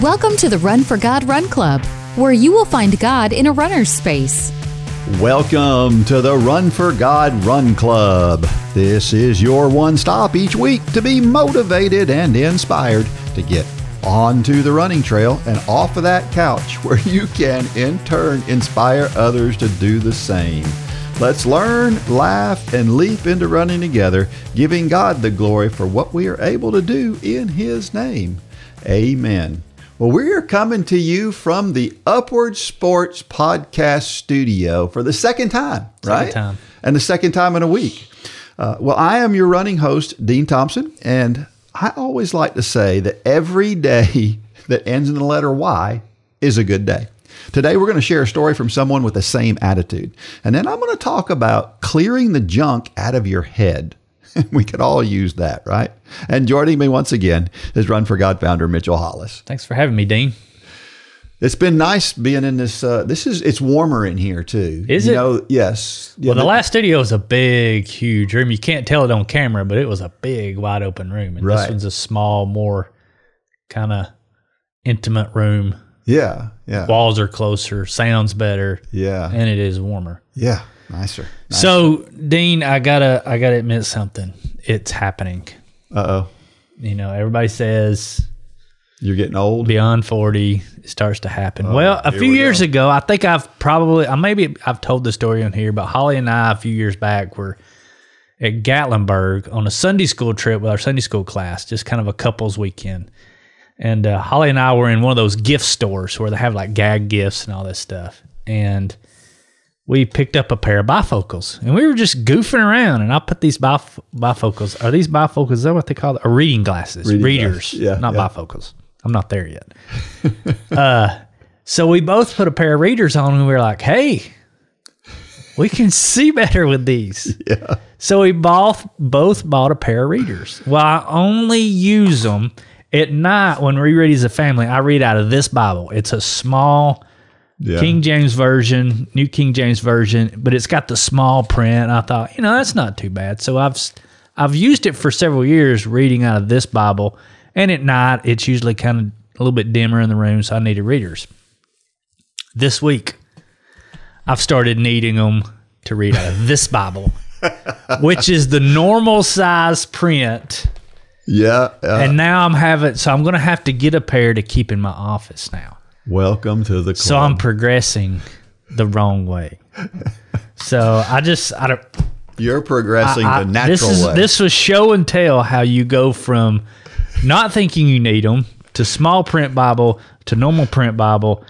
Welcome to the Run for God Run Club, where you will find God in a runner's space. Welcome to the Run for God Run Club. This is your one stop each week to be motivated and inspired to get onto the running trail and off of that couch where you can in turn inspire others to do the same. Let's learn, laugh, and leap into running together, giving God the glory for what we are able to do in His name. Amen. Well, we are coming to you from the Upward Sports Podcast Studio for the second time, right? Second time. And the second time in a week. Well, I am your running host, Dean Thompson, and I always like to say that every day that ends in the letter Y is a good day. Today, we're going to share a story from someone with the same attitude. And then I'm going to talk about clearing the junk out of your head. We could all use that, right? And joining me once again is Run for God founder Mitchell Hollis. Thanks for having me, Dean. It's been nice being in this. It's warmer in here too. Is it? Yes. Well, the last studio was a big, huge room. You can't tell it on camera, but it was a big, wide open room. And this one's a small, more kind of intimate room. Yeah. Walls are closer, sounds better. Yeah. And it is warmer. Yeah. Nicer. So, Dean, I gotta admit something. It's happening. Uh-oh. You know, everybody says You're getting old. Beyond 40, it starts to happen. Well, a few years ago, I think I've told the story on here, but Holly and I, a few years back, were at Gatlinburg on a Sunday school trip with our Sunday school class, just kind of a couples weekend. And Holly and I were in one of those gift stores where they have like gag gifts and all this stuff. And we picked up a pair of bifocals, and we were just goofing around. And I put these bifocals. Are these bifocals? Is that what they call it? Or reading glasses. Readers. Yeah, not bifocals. I'm not there yet. So we both put a pair of readers on, and we were like, hey, we can see better with these. Yeah. So we both bought a pair of readers. Well, I only use them at night when we read as a family. I read out of this Bible. It's a small King James Version, New King James Version, but it's got the small print. I thought, that's not too bad. So I've used it for several years reading out of this Bible, and at night it's usually kind of a little bit dimmer in the room, so I needed readers. This week, I've started needing them to read out of this Bible, which is the normal size print. Yeah. And now I'm going to have to get a pair to keep in my office now. Welcome to the club. So I'm progressing the wrong way. So I don't. You're progressing the natural way. This was show and tell how you go from not thinking you need them to small print Bible to normal print Bible.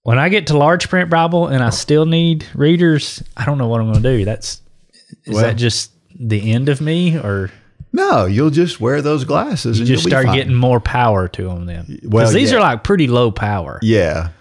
When I get to large print Bible and I still need readers, I don't know what I'm going to do. Is that just the end of me, or? No, you'll just wear those glasses and just you'll start be fine. getting more power to them then. Well, because these are like pretty low power. Yeah.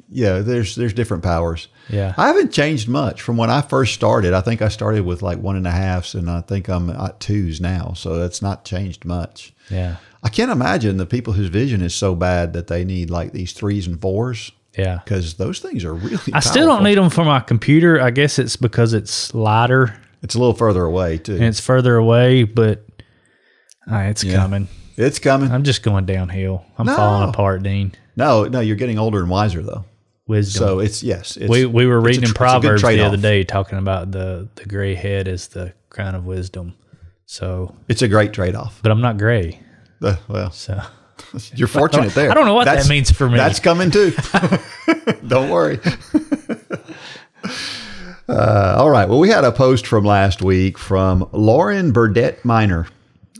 There's different powers. Yeah. I haven't changed much from when I first started. I think I started with like 1.5s, and I think I'm at 2s now. So that's not changed much. Yeah. I can't imagine the people whose vision is so bad that they need like these 3s and 4s. Yeah. Because those things are really I still don't need them for my computer. I guess it's because it's lighter. It's a little further away too. And it's further away, but it's coming. It's coming. I'm just going downhill. I'm falling apart, Dean. No, you're getting older and wiser though. Wisdom. So it's we were reading in Proverbs the other day day talking about the gray head is the crown of wisdom. So it's a great trade-off. But I'm not gray. So you're fortunate there. I don't know what that means for me. That's coming too. Don't worry. All right. Well, we had a post from last week from Lauren Burdette Minor.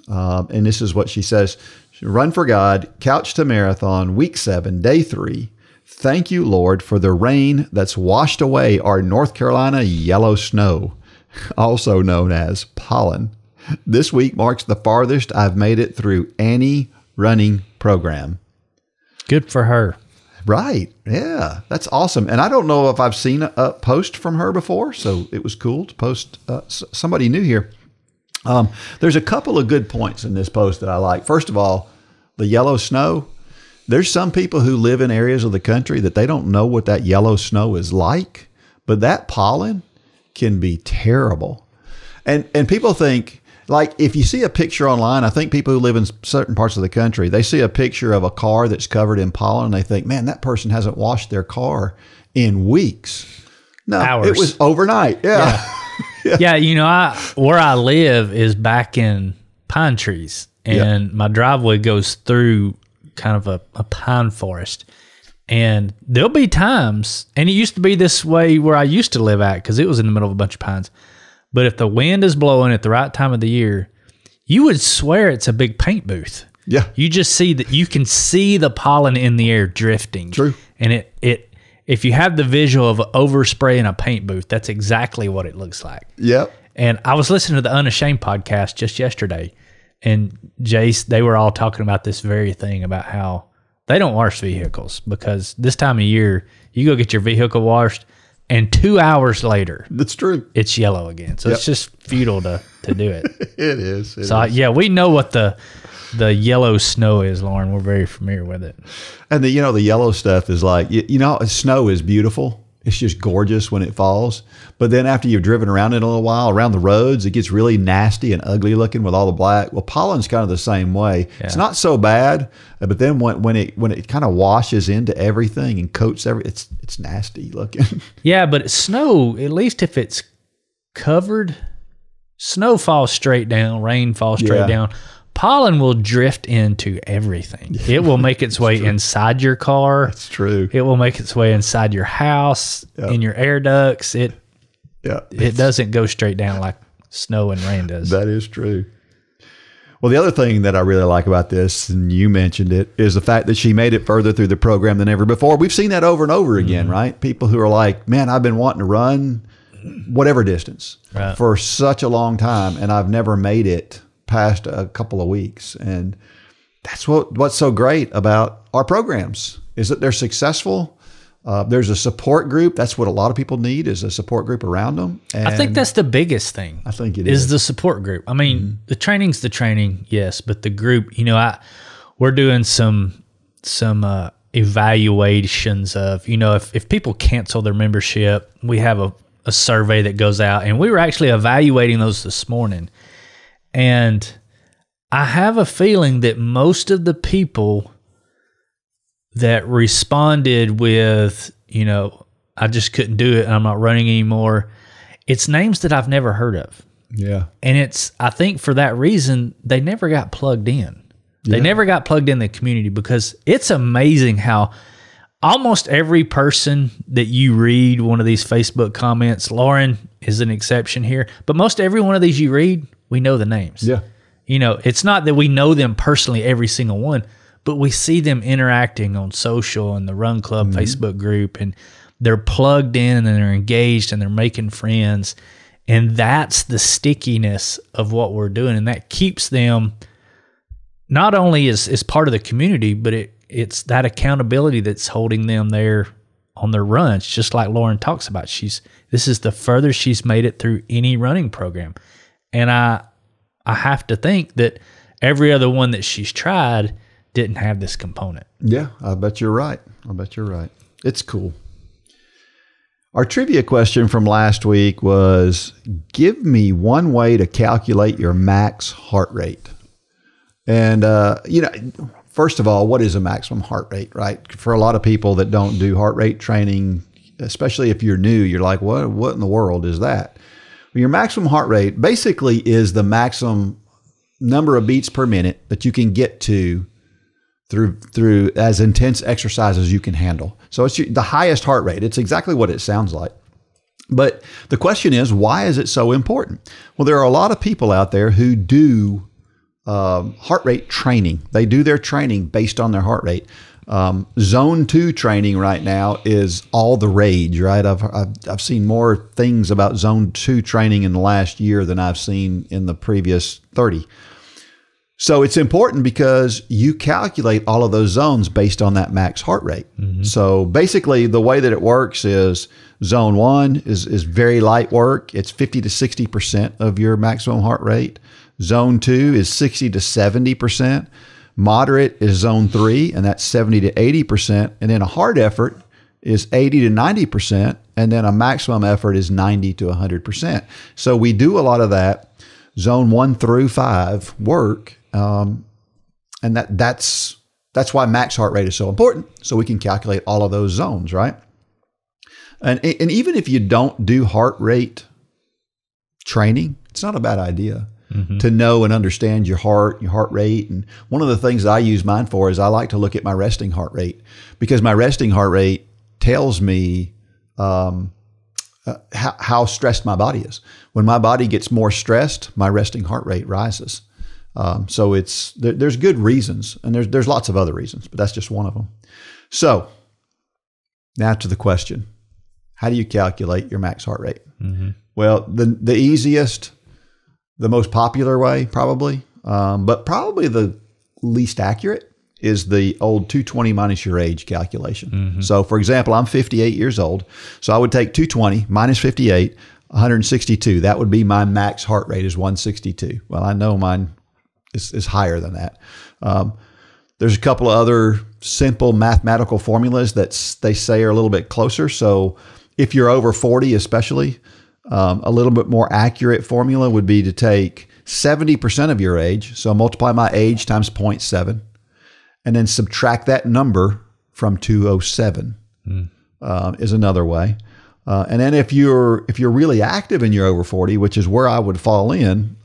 And this is what she says. Run for God, Couch to Marathon, week 7, day 3. Thank you, Lord, for the rain that's washed away our North Carolina yellow snow, also known as pollen. This week marks the farthest I've made it through any running program. Good for her. Right. Yeah. That's awesome. And I don't know if I've seen a post from her before, so it was cool to post somebody new here. There's a couple of good points in this post that I like. First of all, the yellow snow. There's some people who live in areas of the country that they don't know what that yellow snow is like, but that pollen can be terrible. And people think, Like if you see a picture online, I think people who live in certain parts of the country, they see a picture of a car that's covered in pollen and they think, man, that person hasn't washed their car in weeks. No, Hours. It was overnight. Yeah. Yeah. Where I live is back in pine trees, and my driveway goes through kind of a pine forest. And there'll be times, and it used to be this way where I used to live at because it was in the middle of a bunch of pines. But if the wind is blowing at the right time of the year, you would swear it's a big paint booth. Yeah. You just see that you can see the pollen in the air drifting. True. And if you have the visual of overspray in a paint booth, that's exactly what it looks like. Yep. And I was listening to the Unashamed podcast just yesterday, and Jace, they were all talking about this very thing about how they don't wash vehicles because this time of year, you go get your vehicle washed, and 2 hours later, that's true, it's yellow again. So it's just futile to do it. It is. We know what the yellow snow is, Lauren. We're very familiar with it. And the yellow stuff is like, snow is beautiful. It's just gorgeous when it falls. But then after you've driven around it a little while, around the roads, it gets really nasty and ugly looking with all the black. Well, pollen's kind of the same way. Yeah. It's not so bad, but then when it kind of washes into everything and coats it's nasty looking. Yeah, but snow, at least if it's covered, snow falls straight down, rain falls straight down. Pollen will drift into everything. It will make its way inside your car. That's true. It will make its way inside your house, in your air ducts. It doesn't go straight down like snow and rain does. That is true. Well, the other thing that I really like about this, and you mentioned it, is the fact that she made it further through the program than ever before. We've seen that over and over again, right? People who are like, man, I've been wanting to run whatever distance for such a long time, and I've never made it past a couple of weeks. And that's what's so great about our programs is that they're successful. There's a support group. That's what a lot of people need, is a support group around them. And I think that's the biggest thing. I think it is the support group. I mean, the training's the training, yes, but the group, we're doing some evaluations of, if people cancel their membership, we have a survey that goes out, and we were actually evaluating those this morning. And I have a feeling that most of the people that responded with, I just couldn't do it and I'm not running anymore, it's names that I've never heard of. Yeah. And I think for that reason, they never got plugged in. They never got plugged in the community, because it's amazing how almost every person that you read one of these Facebook comments, Lauren is an exception here, but most every one of these you read, we know the names. Yeah. It's not that we know them personally, every single one, but we see them interacting on social and the Run Club Facebook group, and they're plugged in and they're engaged and they're making friends. And that's the stickiness of what we're doing. And that keeps them not only as part of the community, but it's that accountability that's holding them there on their runs. Just like Lauren talks about, this is the furthest she's made it through any running program. And I have to think that every other one that she's tried didn't have this component. Yeah, I bet you're right. It's cool. Our trivia question from last week was, give me one way to calculate your max heart rate. And, first of all, what is a maximum heart rate, right? For a lot of people that don't do heart rate training, especially if you're new, you're like, what in the world is that? Well, your maximum heart rate basically is the maximum number of beats per minute that you can get to through as intense exercise as you can handle. So it's the highest heart rate. It's exactly what it sounds like. But the question is, why is it so important? Well, there are a lot of people out there who do heart rate training. They do their training based on their heart rate. Zone 2 training right now is all the rage, right? I've seen more things about Zone 2 training in the last year than I've seen in the previous 30. So it's important because you calculate all of those zones based on that max heart rate. Mm-hmm. So basically the way that it works is Zone 1 is very light work. It's 50 to 60% of your maximum heart rate. Zone 2 is 60 to 70%. Moderate is Zone 3, and that's 70 to 80%. And then a hard effort is 80 to 90%. And then a maximum effort is 90 to 100%. So we do a lot of that. zone 1 through 5 work. And that's why max heart rate is so important. So we can calculate all of those zones, right? And even if you don't do heart rate training, it's not a bad idea to know and understand your heart rate. And one of the things that I use mine for is I like to look at my resting heart rate, because my resting heart rate tells me how stressed my body is. When my body gets more stressed, my resting heart rate rises. So there's good reasons, and there's lots of other reasons, but that's just one of them. So now to the question: how do you calculate your max heart rate? Well, the easiest, the most popular way, probably, but probably the least accurate, is the old 220 minus your age calculation. So, for example, I'm 58 years old, so I would take 220 minus 58, 162. That would be my max heart rate, is 162. Well, I know mine is higher than that. There's a couple of other simple mathematical formulas that they say are a little bit closer. So if you're over 40 especially, a little bit more accurate formula would be to take 70% of your age, so multiply my age times 0.7, and then subtract that number from 207 is another way. And then if you're really active and you're over 40, which is where I would fall in,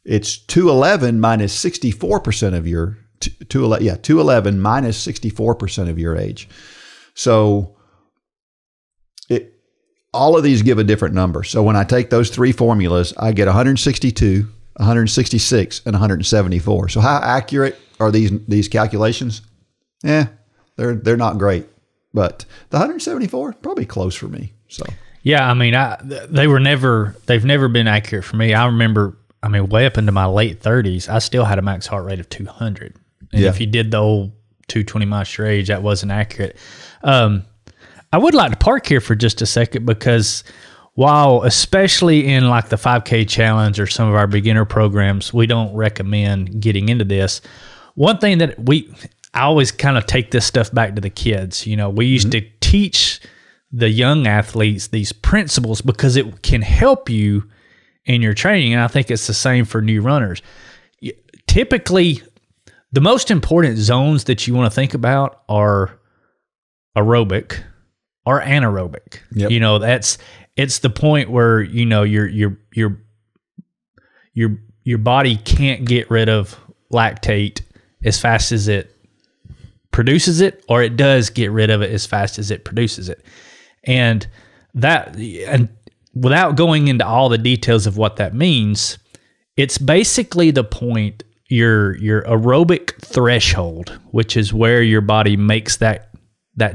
it's 211 minus 64% of your 211 minus 64% of your age. So all of these give a different number. So when I take those three formulas, I get 162, 166, and 174. So how accurate are these calculations? They're not great, but the 174 probably close for me. So yeah, I mean, they've never been accurate for me. I remember, way up into my late 30s, I still had a max heart rate of 200. And if you did the old 220 miles your age, that wasn't accurate. I would like to park here for just a second, because while especially in like the 5K challenge or some of our beginner programs, we don't recommend getting into this. One thing that I always kind of take this stuff back to the kids. We used to teach the young athletes these principles because it can help you in your training. And I think it's the same for new runners. Typically, the most important zones that you want to think about are aerobic or anaerobic. Yep. It's the point where your body can't get rid of lactate as fast as it produces it, or it does get rid of it as fast as it produces it. And without going into all the details of what that means, it's basically the point, your aerobic threshold, which is where your body makes that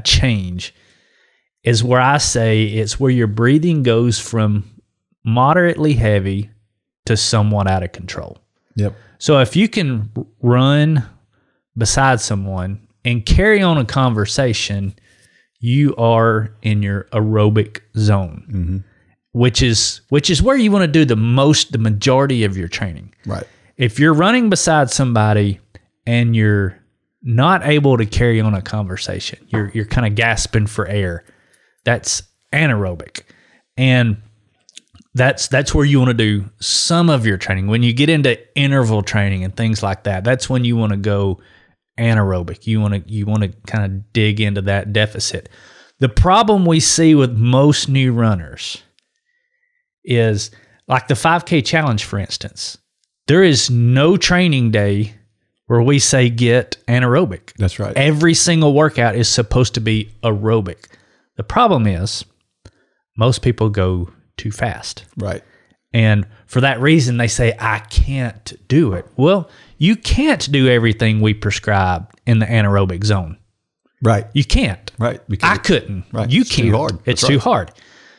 change, is where I say it's where your breathing goes from moderately heavy to somewhat out of control. Yep. So if you can run beside someone and carry on a conversation, you are in your aerobic zone, which is where you want to do the majority of your training. Right. If you're running beside somebody and you're not able to carry on a conversation, you're kind of gasping for air, that's anaerobic. And that's where you want to do some of your training. When you get into interval training and things like that, that's when you want to go anaerobic. You want to kind of dig into that deficit. The problem we see with most new runners is like the 5K challenge, for instance. There is no training day where we say get anaerobic. That's right. Every single workout is supposed to be aerobic. The problem is most people go too fast. Right. And for that reason, they say, I can't do it. Well, you can't do everything we prescribe in the anaerobic zone. Right. You can't. Right. I couldn't. Right. You It's can't. too hard. It's That's too right. hard.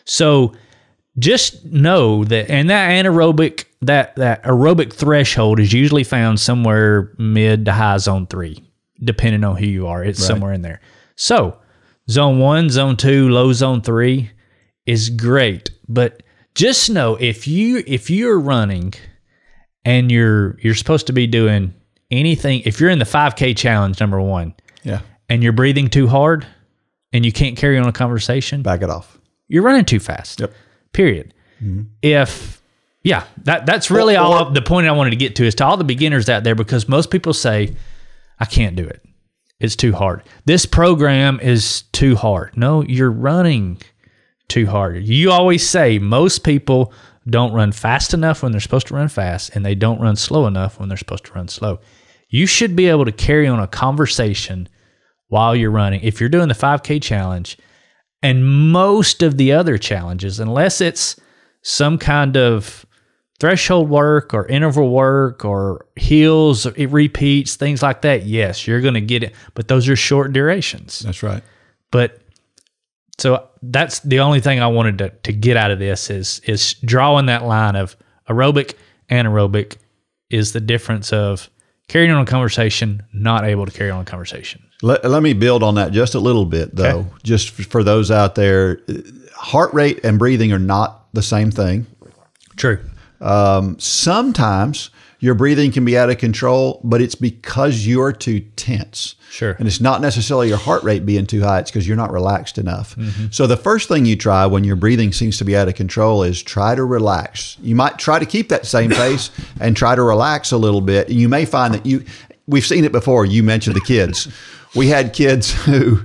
So just know that, and that anaerobic, that aerobic threshold is usually found somewhere mid to high zone 3, depending on who you are. It's somewhere in there. So zone 1, zone 2, low zone 3 is great. But just know if you're running and you're supposed to be doing anything, if you're in the 5K challenge, number 1, and you're breathing too hard and you can't carry on a conversation, back it off. You're running too fast. Yep. Period. If Yeah, that's really the point I wanted to get to is to all the beginners out there, because most people say, I can't do it. It's too hard. This program is too hard. No, you're running too hard. You always say most people don't run fast enough when they're supposed to run fast, and they don't run slow enough when they're supposed to run slow. You should be able to carry on a conversation while you're running. If you're doing the 5K challenge and most of the other challenges, unless it's some kind of threshold work or interval work or hills, or it repeats, things like that, yes, you're going to get it. But those are short durations. That's right. But so that's the only thing I wanted to get out of this is drawing that line of aerobic, anaerobic is the difference of carrying on a conversation, not able to carry on a conversation. Let me build on that just a little bit, though, okay. Just for those out there. Heart rate and breathing are not the same thing. True. Sometimes your breathing can be out of control, but it's because you're too tense. Sure. And it's not necessarily your heart rate being too high. It's because you're not relaxed enough. Mm-hmm. So the first thing you try when your breathing seems to be out of control is try to relax. You might try to keep that same pace and try to relax a little bit. And you may find that we've seen it before. You mentioned the kids. We had kids who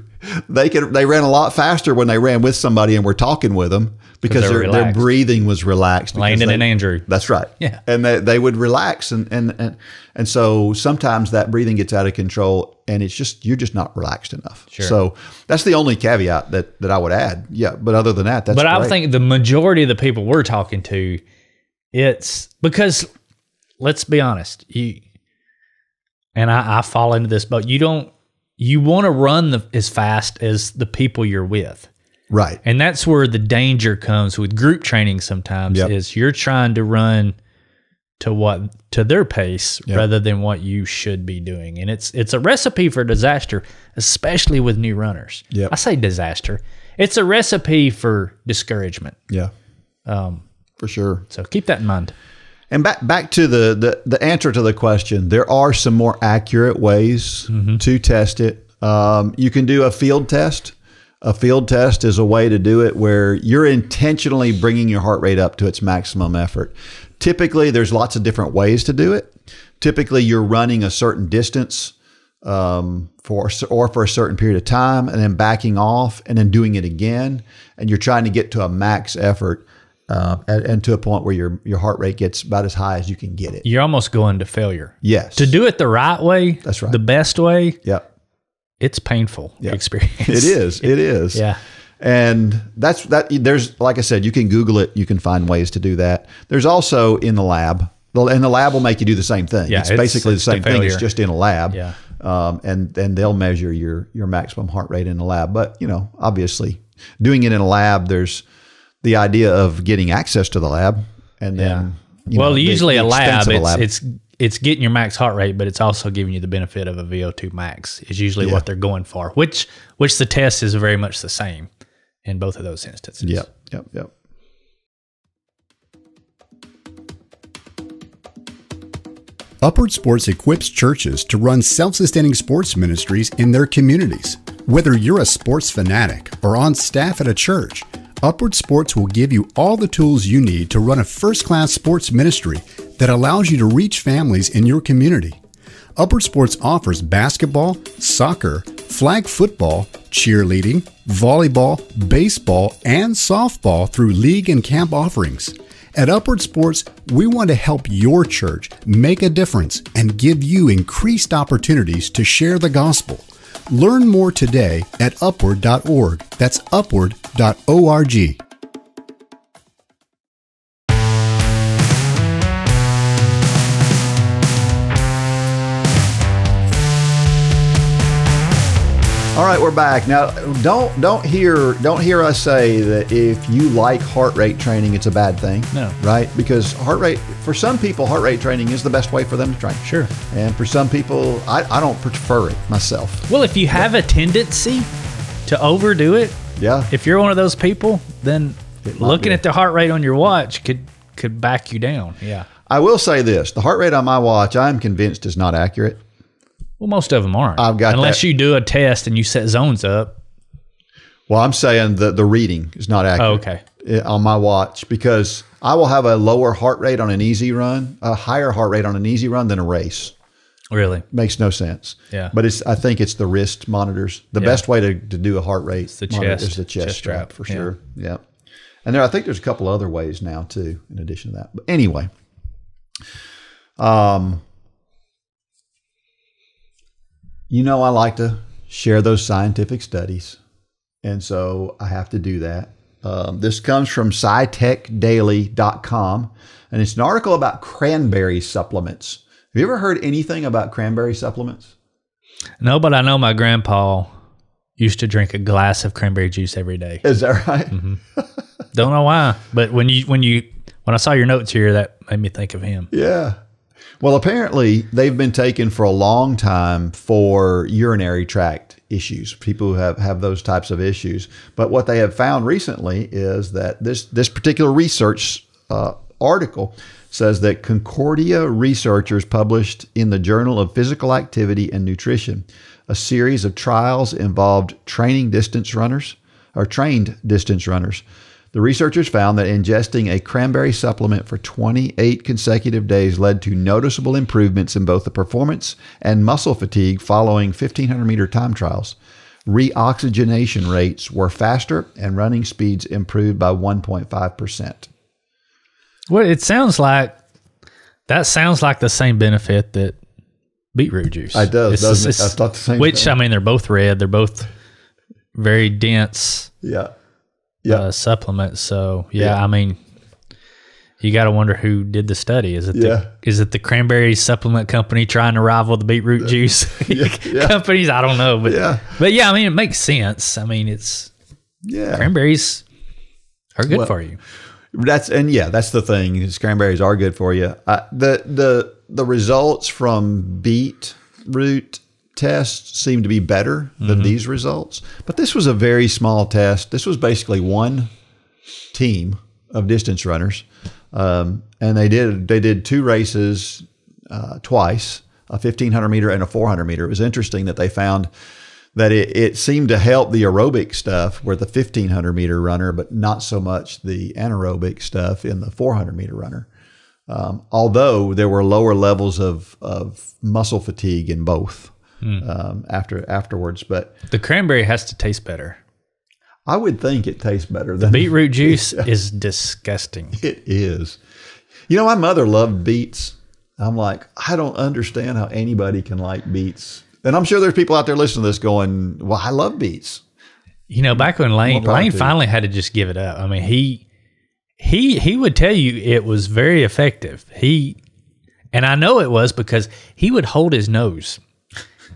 they ran a lot faster when they ran with somebody and were talking with them because their breathing was relaxed. Landon and Andrew. That's right. Yeah. And they would relax. And so sometimes that breathing gets out of control and you're just not relaxed enough. Sure. So that's the only caveat that I would add. Yeah. But other than that, that's But great. I think the majority of the people we're talking to, it's because, let's be honest, I fall into this, but you want to run as fast as the people you're with. Right. And that's where the danger comes with group training sometimes. Yep. Is you're trying to run to their pace Yep. rather than what you should be doing. And it's a recipe for disaster, especially with new runners. Yep. I say disaster. It's a recipe for discouragement. Yeah. For sure. So keep that in mind. And back to the answer to the question, there are some more accurate ways to test it. You can do a field test. A field test is a way to do it where you're intentionally bringing your heart rate up to its maximum effort. Typically, there's lots of different ways to do it. Typically, you're running a certain distance for a certain period of time and then backing off and then doing it again. And you're trying to get to a max effort. And to a point where your heart rate gets about as high as you can get it. You're almost going to failure. Yes. To do it the right way, that's right. The best way, yep. It's painful experience. It is. Yeah. And there's, like I said, you can Google it. You can find ways to do that. There's also in the lab, and the lab will make you do the same thing. Yeah, it's basically the same thing. It's just in a lab. Yeah. And they'll measure your maximum heart rate in the lab. But, obviously doing it in a lab, there's the idea of getting access to the lab, and then usually a lab, it's getting your max heart rate, but it's also giving you the benefit of a VO2 max. Is usually what they're going for, which the test is very much the same in both of those instances. Yep. Upward Sports equips churches to run self-sustaining sports ministries in their communities. Whether you're a sports fanatic or on staff at a church, Upward Sports will give you all the tools you need to run a first-class sports ministry that allows you to reach families in your community. Upward Sports offers basketball, soccer, flag football, cheerleading, volleyball, baseball, and softball through league and camp offerings. At Upward Sports, we want to help your church make a difference and give you increased opportunities to share the gospel. Learn more today at upward.org. That's upward.org. All right, we're back. Now, don't hear us say that if you like heart rate training, it's a bad thing. No. Right? Because for some people, heart rate training is the best way for them to train. Sure. And for some people, I don't prefer it myself. Well, if you have a tendency to overdo it, if you're one of those people, then looking at the heart rate on your watch could back you down. Yeah. I will say this. The heart rate on my watch, I'm convinced is not accurate. Well, most of them aren't. Unless you do a test and you set zones up. Well, I'm saying the reading is not accurate. Oh, okay. on my watch because I will have a lower heart rate on an easy run, a higher heart rate on an easy run than a race. Really? Makes no sense. Yeah. But I think it's the wrist monitors. The best way to do a heart rate is the chest strap for sure. Yeah. And I think there's a couple other ways now too, in addition to that. But anyway, I like to share those scientific studies. And so I have to do that. This comes from SciTechDaily.com, and it's an article about cranberry supplements. Have you ever heard anything about cranberry supplements? No, but I know my grandpa used to drink a glass of cranberry juice every day. Is that right? Mm-hmm. Don't know why, but when I saw your notes here, that made me think of him. Yeah. Well, apparently they've been taken for a long time for urinary tract issues, people who have those types of issues. But what they have found recently is that this particular research article says that Concordia researchers published in the Journal of Physical Activity and Nutrition a series of trials involved trained distance runners. The researchers found that ingesting a cranberry supplement for 28 consecutive days led to noticeable improvements in both the performance and muscle fatigue following 1,500-meter time trials. Reoxygenation rates were faster and running speeds improved by 1.5%. Well, that sounds like the same benefit that beetroot juice. It does, doesn't it? That's not the same which, thing. I mean, they're both red. They're both very dense. Yeah. Supplements. So I mean, you got to wonder who did the study. Is it the cranberry supplement company trying to rival the beetroot juice companies? I don't know, but I mean, it makes sense. I mean, cranberries are good for you. That's the thing. Is cranberries are good for you. The results from beetroot tests seem to be better than these results, but this was a very small test. This was basically one team of distance runners, and they did two races twice, a 1,500 meter and a 400 meter. It was interesting that they found that it seemed to help the aerobic stuff where the 1,500 meter runner, but not so much the anaerobic stuff in the 400 meter runner. Although there were lower levels of muscle fatigue in both. Afterwards, but the cranberry has to taste better. I would think it tastes better than the beetroot juice is disgusting. It is. My mother loved beets. I'm like, I don't understand how anybody can like beets. And I'm sure there's people out there listening to this going, well, I love beets. Back when Lane finally had to just give it up. I mean, he would tell you it was very effective. And I know it was because he would hold his nose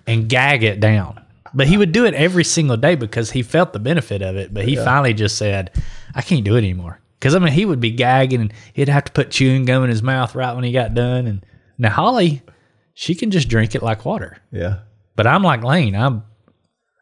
and gag it down. But he would do it every single day because he felt the benefit of it. But he finally just said, I can't do it anymore. Because, I mean, he would be gagging and he'd have to put chewing gum in his mouth right when he got done. And now Holly, she can just drink it like water. Yeah. But I'm like Lane.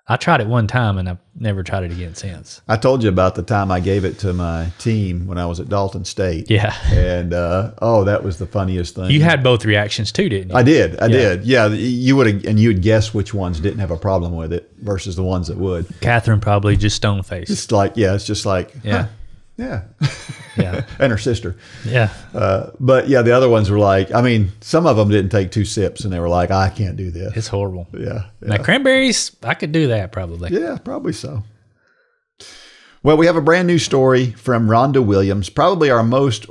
I tried it one time and I've never tried it again since. I told you about the time I gave it to my team when I was at Dalton State. Yeah. And, that was the funniest thing. You had both reactions too, didn't you? I did. Yeah. You would guess which ones didn't have a problem with it versus the ones that would. Catherine probably just stone-faced. It's like, it's just like, yeah. Yeah. Yeah. And her sister. Yeah. But the other ones were like, I mean, some of them didn't take 2 sips and they were like, I can't do this. It's horrible. Yeah. Now, cranberries, I could do that probably. Yeah, probably so. Well, we have a brand new story from Rhonda Williams, probably our most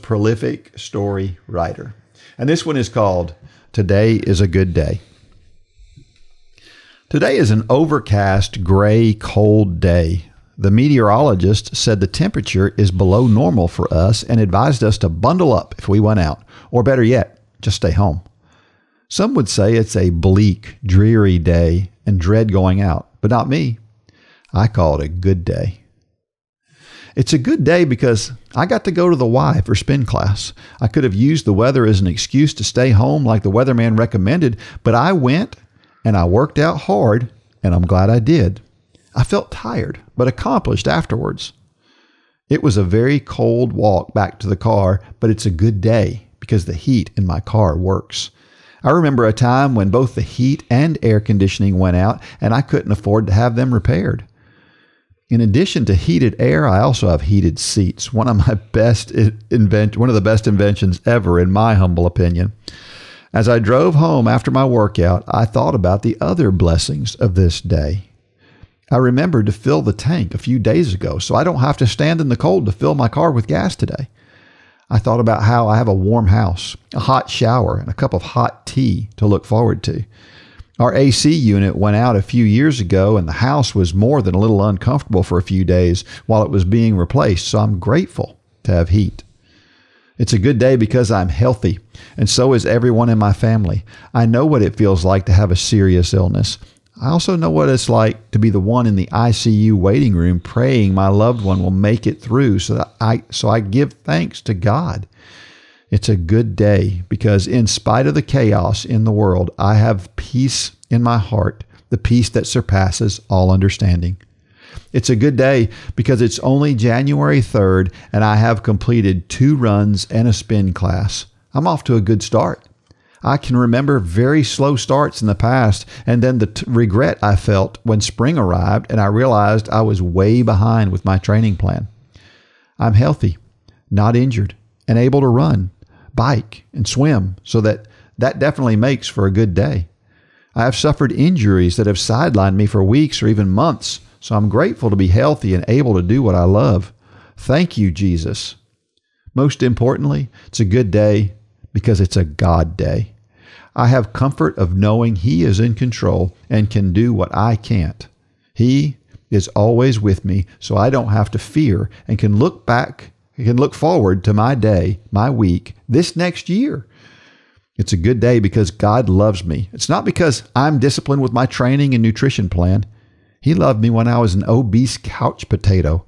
prolific story writer. And this one is called Today is a Good Day. Today is an overcast, gray, cold day. The meteorologist said the temperature is below normal for us and advised us to bundle up if we went out, or better yet, just stay home. Some would say it's a bleak, dreary day and dread going out, but not me. I call it a good day. It's a good day because I got to go to the Y for spin class. I could have used the weather as an excuse to stay home like the weatherman recommended, but I went and I worked out hard, and I'm glad I did. I felt tired, but accomplished afterwards. It was a very cold walk back to the car, but it's a good day because the heat in my car works. I remember a time when both the heat and air conditioning went out, and I couldn't afford to have them repaired. In addition to heated air, I also have heated seats. One of the best inventions ever, in my humble opinion. As I drove home after my workout, I thought about the other blessings of this day. I remembered to fill the tank a few days ago, so I don't have to stand in the cold to fill my car with gas today. I thought about how I have a warm house, a hot shower, and a cup of hot tea to look forward to. Our AC unit went out a few years ago, and the house was more than a little uncomfortable for a few days while it was being replaced, so I'm grateful to have heat. It's a good day because I'm healthy, and so is everyone in my family. I know what it feels like to have a serious illness. I also know what it's like to be the one in the ICU waiting room praying my loved one will make it through, so I give thanks to God. It's a good day because in spite of the chaos in the world, I have peace in my heart, the peace that surpasses all understanding. It's a good day because it's only January 3rd and I have completed 2 runs and a spin class. I'm off to a good start. I can remember very slow starts in the past and then the regret I felt when spring arrived and I realized I was way behind with my training plan. I'm healthy, not injured, and able to run, bike, and swim, so that definitely makes for a good day. I have suffered injuries that have sidelined me for weeks or even months, so I'm grateful to be healthy and able to do what I love. Thank you, Jesus. Most importantly, it's a good day because it's a God day. I have comfort of knowing He is in control and can do what I can't. He is always with me, so I don't have to fear and can look forward to my day, my week, this next year. It's a good day because God loves me. It's not because I'm disciplined with my training and nutrition plan. He loved me when I was an obese couch potato.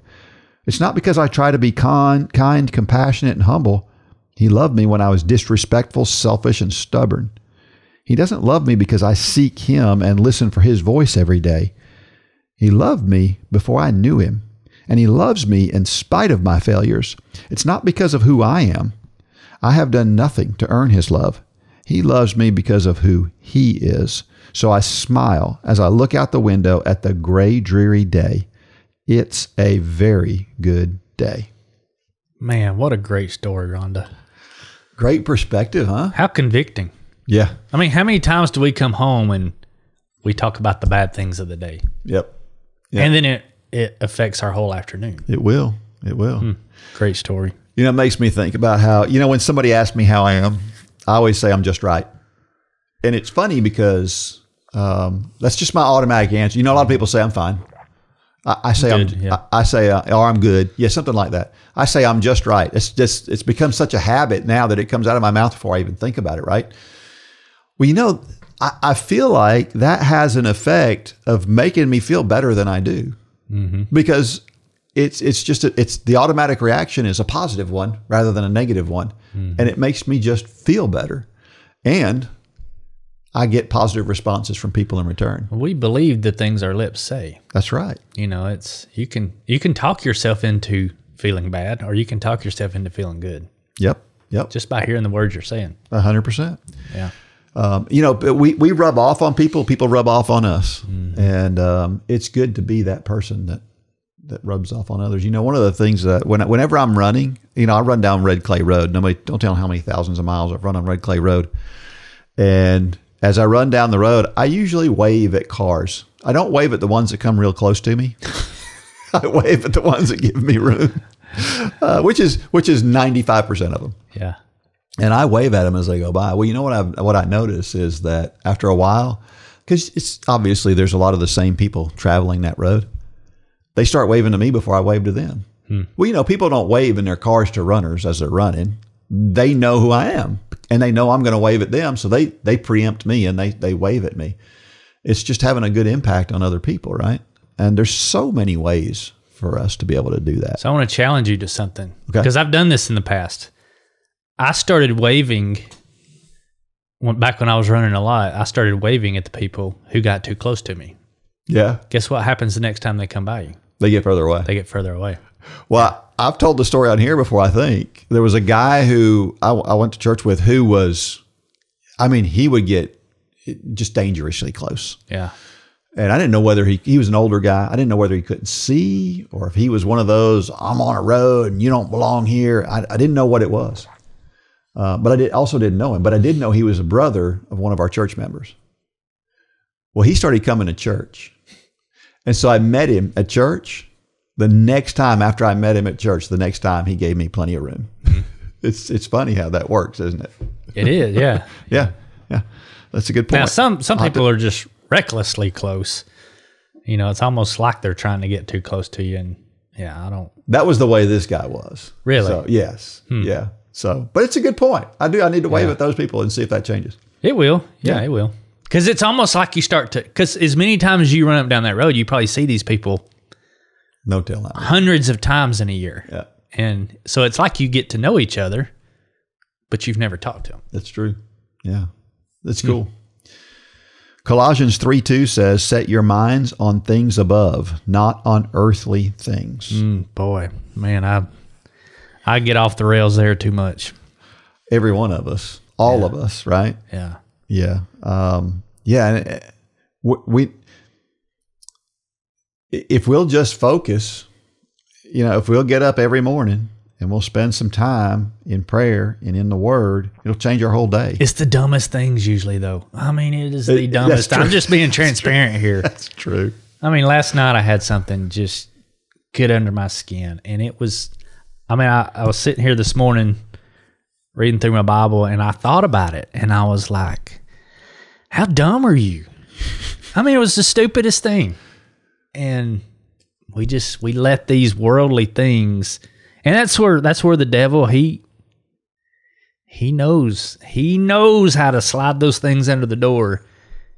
It's not because I try to be kind, compassionate, and humble. He loved me when I was disrespectful, selfish, and stubborn. He doesn't love me because I seek Him and listen for His voice every day. He loved me before I knew Him, and He loves me in spite of my failures. It's not because of who I am. I have done nothing to earn His love. He loves me because of who He is. So I smile as I look out the window at the gray, dreary day. It's a very good day. Man, what a great story, Rhonda. Great perspective, huh? How convicting. Yeah. I mean, how many times do we come home and we talk about the bad things of the day? Yep. And then it affects our whole afternoon. It will. It will. Great story. You know, it makes me think about how, when somebody asks me how I am, I always say I'm just right. And it's funny because that's just my automatic answer. A lot of people say I'm fine. I say I'm good. Yeah, something like that. I say I'm just right. It's become such a habit now that it comes out of my mouth before I even think about it, right? Well, I feel like that has an effect of making me feel better than I do. Mm-hmm. Because it's the automatic reaction is a positive one rather than a negative one. Mm-hmm. And it makes me just feel better. And I get positive responses from people in return. We believe the things our lips say. That's right. It's you can talk yourself into feeling bad, or you can talk yourself into feeling good. Yep. Just by hearing the words you're saying. 100%. Yeah. We rub off on people. People rub off on us, and it's good to be that person that rubs off on others. One of the things that whenever I'm running, I run down Red Clay Road. Nobody don't tell them how many thousands of miles I've run on Red Clay Road, and as I run down the road, I usually wave at cars. I don't wave at the ones that come real close to me. I wave at the ones that give me room, which is 95% of them. Yeah. And I wave at them as they go by. Well, what I notice is that after a while, because it's obviously there's a lot of the same people traveling that road, they start waving to me before I wave to them. Well, people don't wave in their cars to runners as they're running. They know who I am. And they know I'm going to wave at them, so they preempt me and they wave at me. It's just having a good impact on other people, right? And there's so many ways for us to be able to do that. So I want to challenge you to something, because I've done this in the past. I started waving back when I was running a lot. I started waving at the people who got too close to me. Yeah. Guess what happens the next time they come by you? They get further away. They get further away. Well, I've told the story on here before, I think. There was a guy who I went to church with who was, he would get just dangerously close. Yeah. And I didn't know whether he was an older guy. I didn't know whether he couldn't see or if he was one of those, I'm on a road and you don't belong here. I didn't know what it was. But I also didn't know him. But I did know he was a brother of one of our church members. Well, he started coming to church. And so I met him at church. The next time after I met him at church, the next time he gave me plenty of room. It's funny how that works, isn't it? It is, yeah. Yeah. That's a good point. Now, some people are just recklessly close. You know, it's almost like they're trying to get too close to you. And I don't. That was the way this guy was. Really? So, yes. Yeah. So, but it's a good point. I need to wave at those people and see if that changes. It will. Yeah. It will. Because it's almost like you start to, because as many times as you run up down that road, you probably see these people no telling hundreds of times in a year. Yeah. And so it's like you get to know each other, but you've never talked to them. That's true. Yeah. That's cool. Colossians 3:2 says, set your minds on things above, not on earthly things. Boy, man, I get off the rails there too much. Every one of us, all of us, right? Yeah. Yeah. And we, if we'll just focus, if we'll get up every morning and we'll spend some time in prayer and in the Word, it'll change our whole day. It's the dumbest things usually, though. I mean, it is the dumbest. I'm just being transparent here. That's true. I mean, last night I had something just get under my skin, and it was, I was sitting here this morning reading through my Bible, and I thought about it, and I was like, how dumb are you? I mean, it was the stupidest thing. And we let these worldly things, and that's where the devil, he knows how to slide those things under the door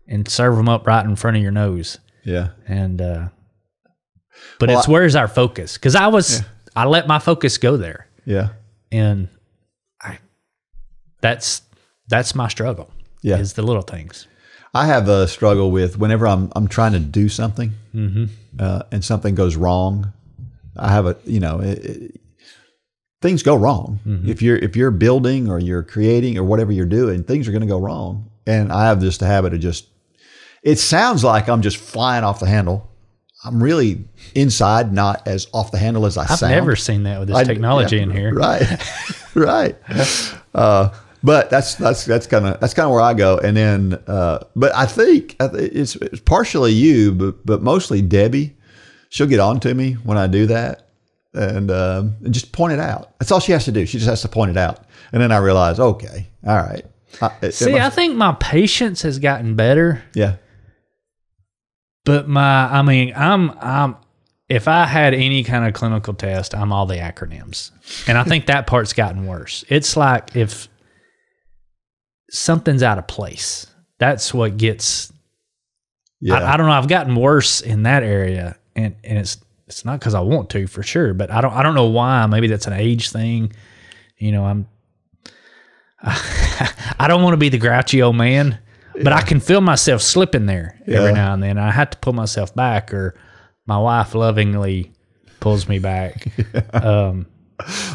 and serve them up right in front of your nose. Yeah. And but where's our focus? Because I let my focus go there. Yeah. And that's my struggle. Yeah. Is the little things. I have a struggle with whenever I'm trying to do something and something goes wrong. I have things go wrong. If you're building or you're creating or whatever you're doing, things are going to go wrong. And I have just a habit of it sounds like I'm just flying off the handle. I'm really inside not as off the handle as I sound. I've never seen that with this technology in here. Right. Right. But that's kind of where I go. And then, but I think it's partially you, but mostly Debbie. She'll get on to me when I do that and just point it out. That's all she has to do. She just has to point it out. And then I realize, okay, all right. I think my patience has gotten better. Yeah. But if I had any kind of clinical test, I'm all the acronyms. And I think that part's gotten worse. It's like if something's out of place, that's what gets, I don't know. I've gotten worse in that area, and it's not because I want to, for sure, but I don't know why. Maybe that's an age thing. I don't want to be the grouchy old man, but I can feel myself slipping there every now and then. I have to pull myself back, or my wife lovingly pulls me back.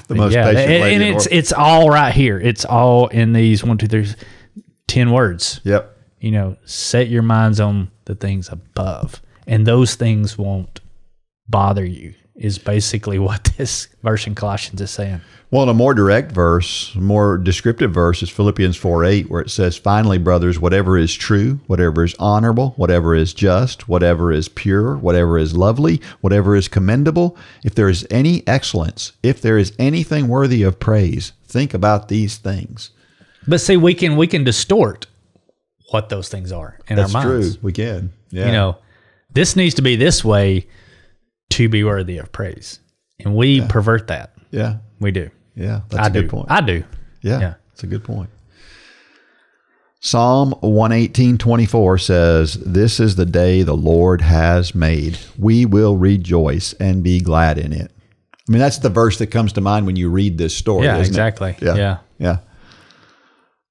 The most patient lady. And it's all right here. It's all in these 1, 2, 3, 10 words. Yep. Set your minds on the things above, and those things won't bother you, is basically what this verse in Colossians is saying. Well, in a more direct verse, more descriptive verse is Philippians 4:8, where it says, finally, brothers, whatever is true, whatever is honorable, whatever is just, whatever is pure, whatever is lovely, whatever is commendable, if there is any excellence, if there is anything worthy of praise, think about these things. But see, we can distort what those things are in our minds. That's true. We can. Yeah. This needs to be this way to be worthy of praise. And we pervert that. Yeah. We do. Yeah, that's a good point. I do. Yeah, that's a good point. Psalm 118:24 says, this is the day the Lord has made. We will rejoice and be glad in it. I mean, that's the verse that comes to mind when you read this story, isn't exactly. It? Yeah.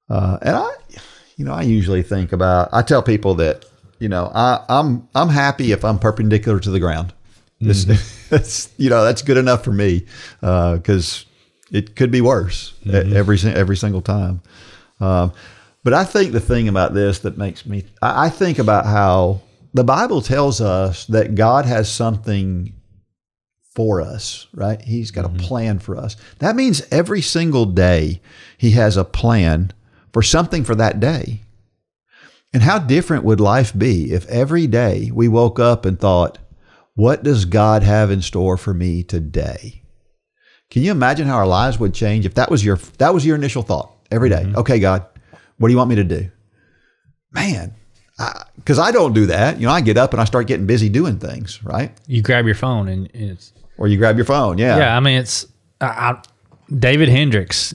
And I usually think about, I tell people that, I'm happy if I'm perpendicular to the ground. That's good enough for me, because it could be worse every single time. But I think the thing about this that makes me, I think about how the Bible tells us that God has something for us, right? He's got a plan for us. That means every single day he has a plan for something for that day. And how different would life be if every day we woke up and thought, what does God have in store for me today? Can you imagine how our lives would change if that was your initial thought every day? Okay, God, what do you want me to do? Man, because I don't do that. I get up and I start getting busy doing things, right? You grab your phone and it's... Or you grab your phone, yeah. Yeah, I mean, it's... David Hendricks,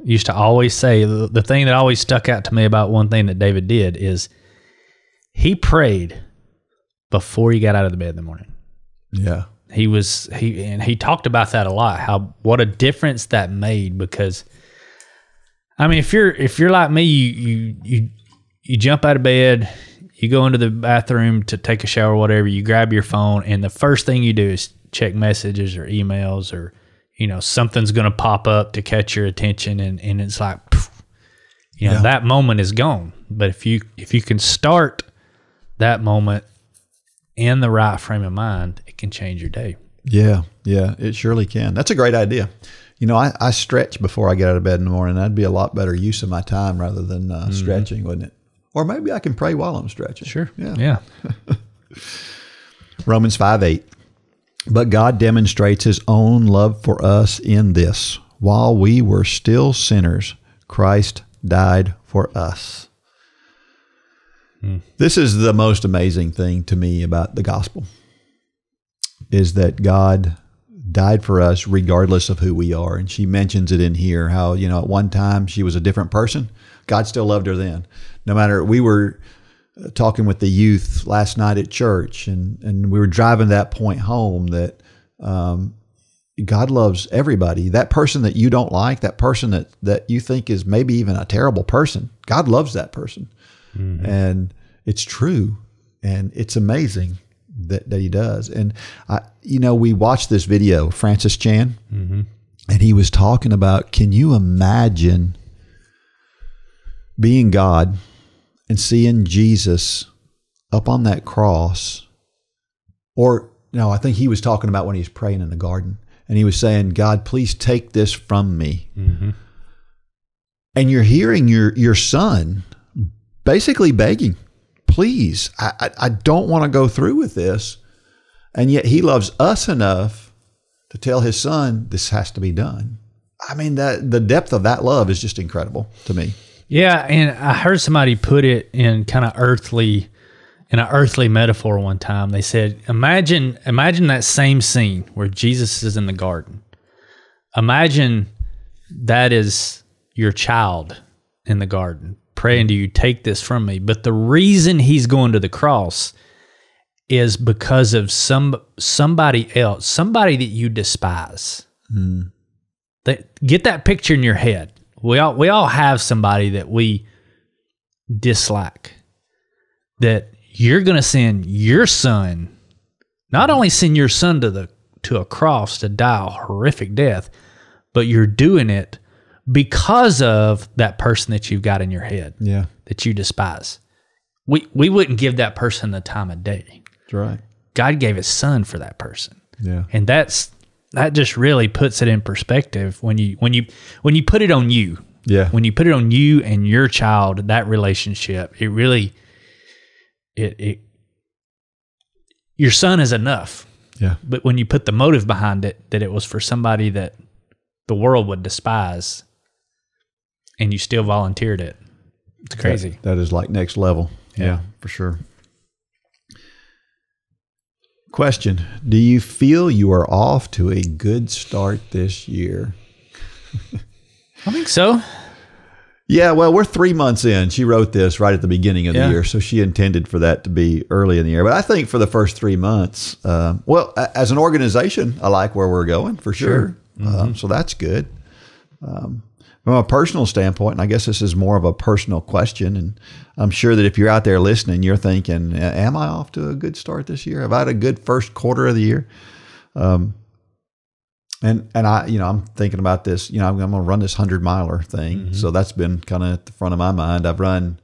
used to always say, the thing that always stuck out to me about one thing that David did is he prayed before he got out of the bed in the morning. Yeah. He talked about that a lot, what a difference that made, because I mean, if you're like me, you jump out of bed, you go into the bathroom to take a shower or whatever, you grab your phone, and the first thing you do is check messages or emails, or something's going to pop up to catch your attention, and it's like poof, that moment is gone. But if you can start that moment in the right frame of mind, it can change your day. Yeah, it surely can. That's a great idea. I stretch before I get out of bed in the morning. That'd be a lot better use of my time rather than stretching, wouldn't it? Or maybe I can pray while I'm stretching. Sure. Yeah. Romans 5:8. But God demonstrates his own love for us in this: while we were still sinners, Christ died for us. This is the most amazing thing to me about the gospel, is that God died for us regardless of who we are. And she mentions it in here, how, at one time she was a different person. God still loved her then. No matter, we were talking with the youth last night at church, and we were driving that point home that God loves everybody. That person that you don't like, that person that you think is maybe even a terrible person, God loves that person. Mm-hmm. And it's true. And it's amazing that he does. And, we watched this video, Francis Chan, and he was talking about, can you imagine being God and seeing Jesus up on that cross? Or, no, I think he was talking about when he was praying in the garden, and he was saying, God, please take this from me. Mm-hmm. And you're hearing your son basically begging, please, I don't want to go through with this. And yet he loves us enough to tell his son, this has to be done. I mean, the depth of that love is just incredible to me. Yeah, and I heard somebody put it in kind of an earthly metaphor one time. They said, imagine that same scene where Jesus is in the garden. Imagine that is your child in the garden praying to you, take this from me. But the reason he's going to the cross is because of somebody else, somebody that you despise. Get that picture in your head. We all have somebody that we dislike, that you're going to send your son, not only send your son to a cross to die a horrific death, but you're doing it because of that person that you've got in your head, that you despise. We wouldn't give that person the time of day. That's right. God gave his son for that person. Yeah. And that just really puts it in perspective when you put it on you. Yeah. When you put it on you and your child, that relationship, it really your son is enough. Yeah. But when you put the motive behind it, that it was for somebody that the world would despise, and you still volunteered it, it's crazy. That is like next level. Yeah, for sure. Question: do you feel you are off to a good start this year? I think so. Yeah, well, we're 3 months in. She wrote this right at the beginning of the year, so she intended for that to be early in the year. But I think for the first 3 months, as an organization, I like where we're going, for sure. So that's good. From a personal standpoint, and I guess this is more of a personal question, and I'm sure that if you're out there listening, you're thinking, am I off to a good start this year? Have I had a good first quarter of the year? And I, I'm thinking about this, I'm going to run this 100-miler thing. So that's been kind of at the front of my mind. I've run,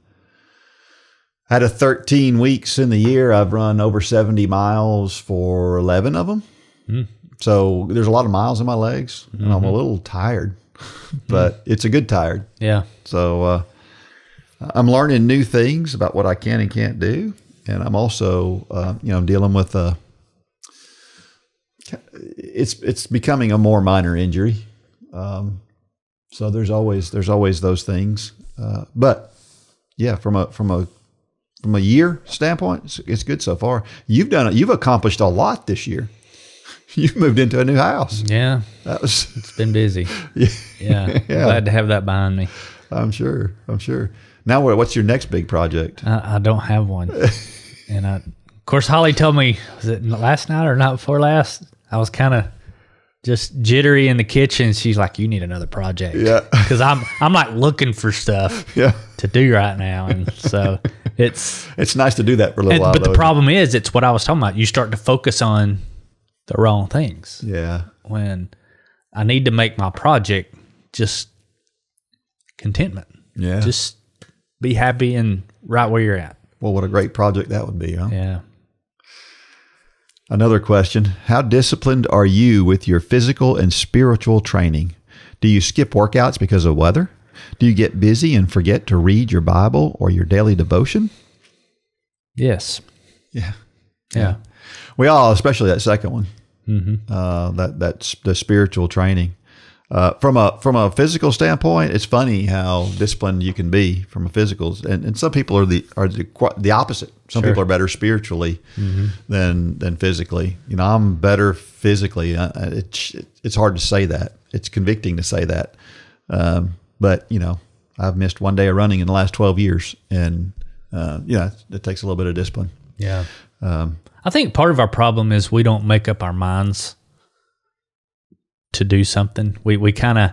Out of 13 weeks in the year, I've run over 70 miles for 11 of them. So there's a lot of miles in my legs, and I'm a little tired, but it's a good tired. Yeah. So I'm learning new things about what I can and can't do, and I'm also dealing with it's becoming a more minor injury. So there's always those things, but yeah, from a year standpoint, it's good so far. You've accomplished a lot this year. You've moved into a new house. Yeah. It's been busy. Yeah. Glad to have that behind me. I'm sure. Now, what's your next big project? I don't have one. And of course, Holly told me, was it last night or not before last? I was kind of just jittery in the kitchen. She's like, you need another project. Yeah. Because I'm like looking for stuff to do right now. And so it's nice to do that for a little while. But the problem is, it's what I was talking about. You start to focus on the wrong things. Yeah. When I need to make my project just contentment. Yeah. Just be happy and right where you're at. Well, what a great project that would be, huh? Yeah. Another question. How disciplined are you with your physical and spiritual training? Do you skip workouts because of weather? Do you get busy and forget to read your Bible or your daily devotion? Yes. Yeah. We all, especially that second one, that's the spiritual training. From a physical standpoint, it's funny how disciplined you can be from a physical, and some people are the opposite. Some people are better spiritually than physically. I'm better physically. It's hard to say that. It's convicting to say that. But I've missed one day of running in the last 12 years, and it takes a little bit of discipline. Yeah. I think part of our problem is we don't make up our minds to do something. We kind of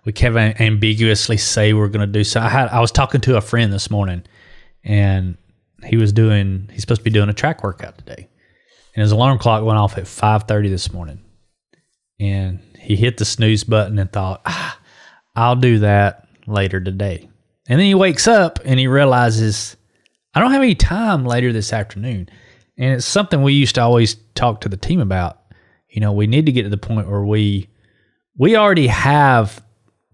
ambiguously say we're going to do something. I was talking to a friend this morning, and he's supposed to be doing a track workout today, and his alarm clock went off at 5:30 this morning, and he hit the snooze button and thought, I'll do that later today. And then he wakes up and he realizes, I don't have any time later this afternoon. And it's something we used to always talk to the team about. We need to get to the point where we already have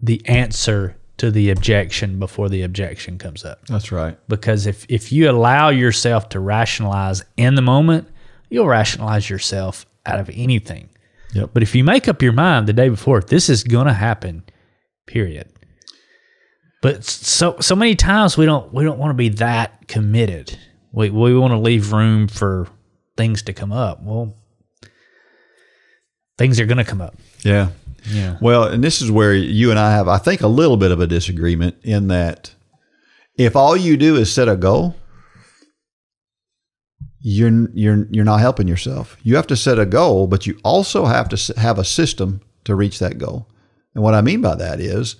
the answer to the objection before the objection comes up. That's right. Because if you allow yourself to rationalize in the moment, you'll rationalize yourself out of anything. Yep. But if you make up your mind the day before, this is going to happen, period. But so many times we don't want to be that committed. We want to leave room for things to come up. Well, things are going to come up. Yeah. Yeah. Well, and this is where you and I have, I think, a little bit of a disagreement in that if all you do is set a goal, you're not helping yourself. You have to set a goal, but you also have to have a system to reach that goal. And what I mean by that is,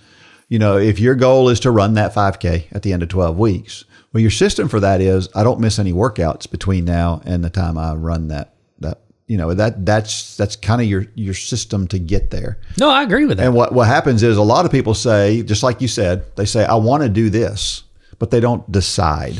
if your goal is to run that 5K at the end of 12 weeks, well, your system for that is I don't miss any workouts between now and the time I run that. That's kind of your system to get there. No, I agree with that. And what happens is a lot of people say, just like you said, they say, I want to do this, but they don't decide.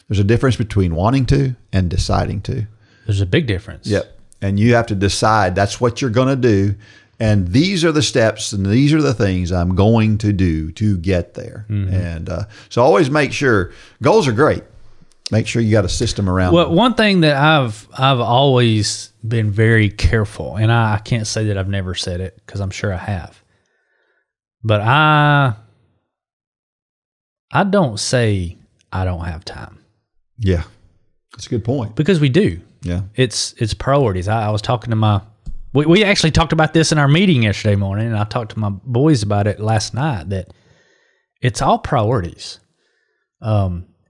There's a difference between wanting to and deciding to. There's a big difference. Yep. And you have to decide that's what you're going to do. And these are the steps and these are the things I'm going to do to get there. And so always make sure goals are great. Make sure you got a system around them. One thing that I've always been very careful, and I can't say that I've never said it because I'm sure I have, but I don't say I don't have time. Yeah, that's a good point. Because we do. Yeah, it's priorities. I was talking to we actually talked about this in our meeting yesterday morning, and I talked to my boys about it last night, that it's all priorities.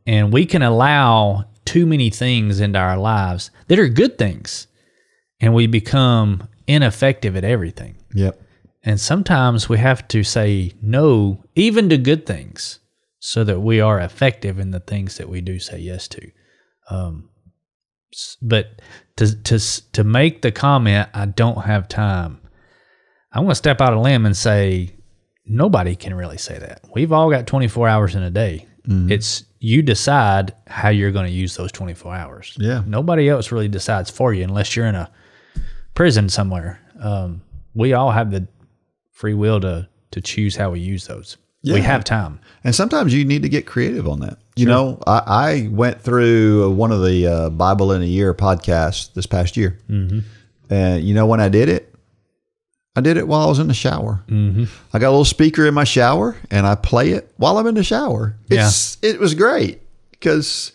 And we can allow too many things into our lives that are good things, and we become ineffective at everything. Yep. And sometimes we have to say no, even to good things, so that we are effective in the things that we do say yes to. But to make the comment, I don't have time, I want to step out on a limb and say nobody can really say that. We've all got 24 hours in a day. It's you decide how you're going to use those 24 hours. Yeah. Nobody else really decides for you unless you're in a prison somewhere. We all have the free will to choose how we use those. Yeah. We have time. And sometimes you need to get creative on that. You know, I went through one of the Bible in a Year podcasts this past year. And you know when I did it? I did it while I was in the shower. I got a little speaker in my shower, and I play it while I'm in the shower. It was great because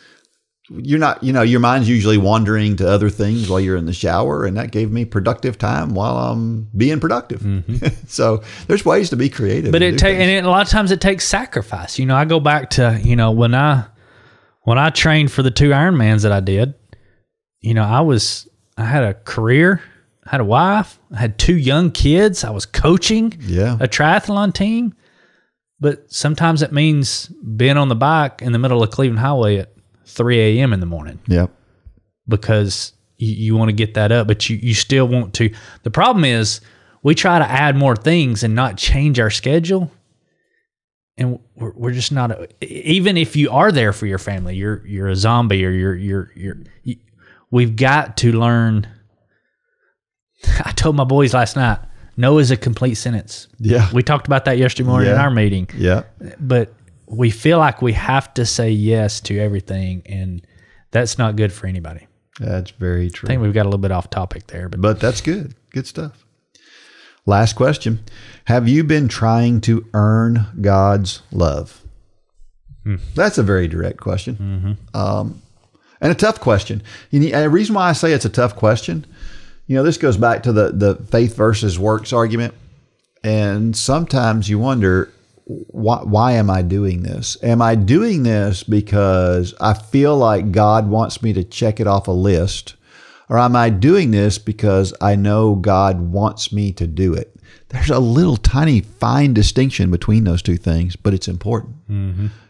you're not, your mind's usually wandering to other things while you're in the shower, and that gave me productive time while I'm being productive. So there's ways to be creative. But a lot of times it takes sacrifice. I go back to, when I trained for the 2 Ironmans that I did, I had a career, I had a wife, I had 2 young kids. I was coaching a triathlon team. But sometimes it means being on the bike in the middle of Cleveland Highway at 3 a.m. in the morning. Yep. Because you want to get that up, but you still want to. The problem is we try to add more things and not change our schedule. And we're just not, even if you are there for your family, you're a zombie, or we've got to learn. I told my boys last night, no is a complete sentence. Yeah. We talked about that yesterday morning in our meeting. Yeah. But we feel like we have to say yes to everything, and that's not good for anybody. That's very true. I think we've got a little bit off topic there. But that's good. Good stuff. Last question. Have you been trying to earn God's love? That's a very direct question. And a tough question. And the reason why I say it's a tough question, this goes back to the faith versus works argument. And sometimes you wonder, why am I doing this? Am I doing this because I feel like God wants me to check it off a list? Or am I doing this because I know God wants me to do it? There's a little tiny fine distinction between those two things, but it's important.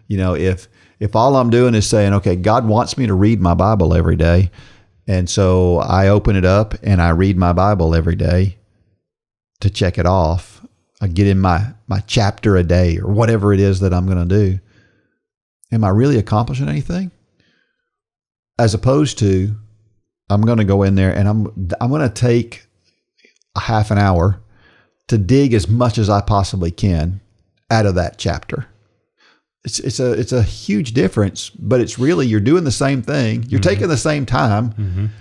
If all I'm doing is saying, okay, God wants me to read my Bible every day, and so I open it up and I read my Bible every day to check it off. I get in my chapter a day or whatever it is that I'm going to do. Am I really accomplishing anything? As opposed to, I'm going to go in there and I'm going to take a half an hour to dig as much as I possibly can out of that chapter. It's a huge difference, but it's really, you're doing the same thing. You're taking the same time,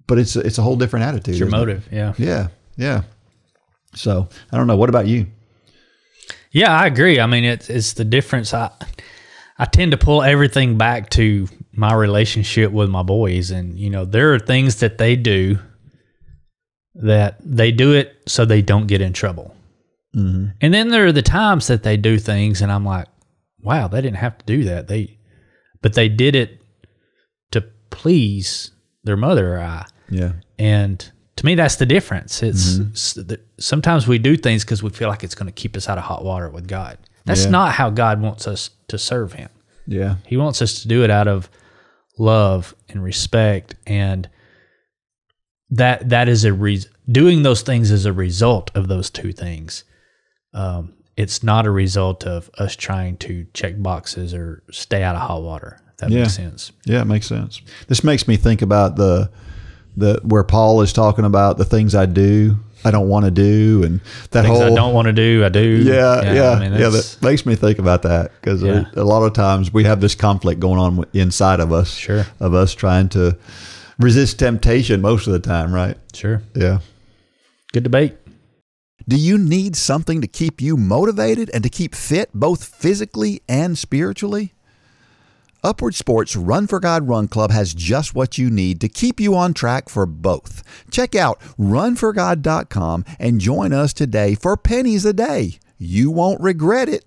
but it's a whole different attitude. It's your motive. Yeah. Yeah. So I don't know. What about you? Yeah, I agree. I mean, it's the difference. I tend to pull everything back to my relationship with my boys, and there are things that they do that they do it so they don't get in trouble. And then there are the times that they do things and I'm like, wow, they didn't have to do that. But they did it to please their mother or I. Yeah. And to me, that's the difference. It's sometimes we do things because we feel like it's going to keep us out of hot water with God. That's not how God wants us to serve Him. Yeah. He wants us to do it out of love and respect, and that is doing those things is a result of those two things. It's not a result of us trying to check boxes or stay out of hot water. If that makes sense. Yeah, it makes sense. This makes me think about the where Paul is talking about the things I don't want to do, and that things I don't want to do, I do. Yeah. I mean, that makes me think about that because a lot of times we have this conflict going on inside of us. Sure. Of us trying to resist temptation most of the time, right? Sure. Yeah. Good debate. Do you need something to keep you motivated and to keep fit both physically and spiritually? Upward Sports Run for God Run Club has just what you need to keep you on track for both. Check out runforgod.com and join us today for pennies a day. You won't regret it.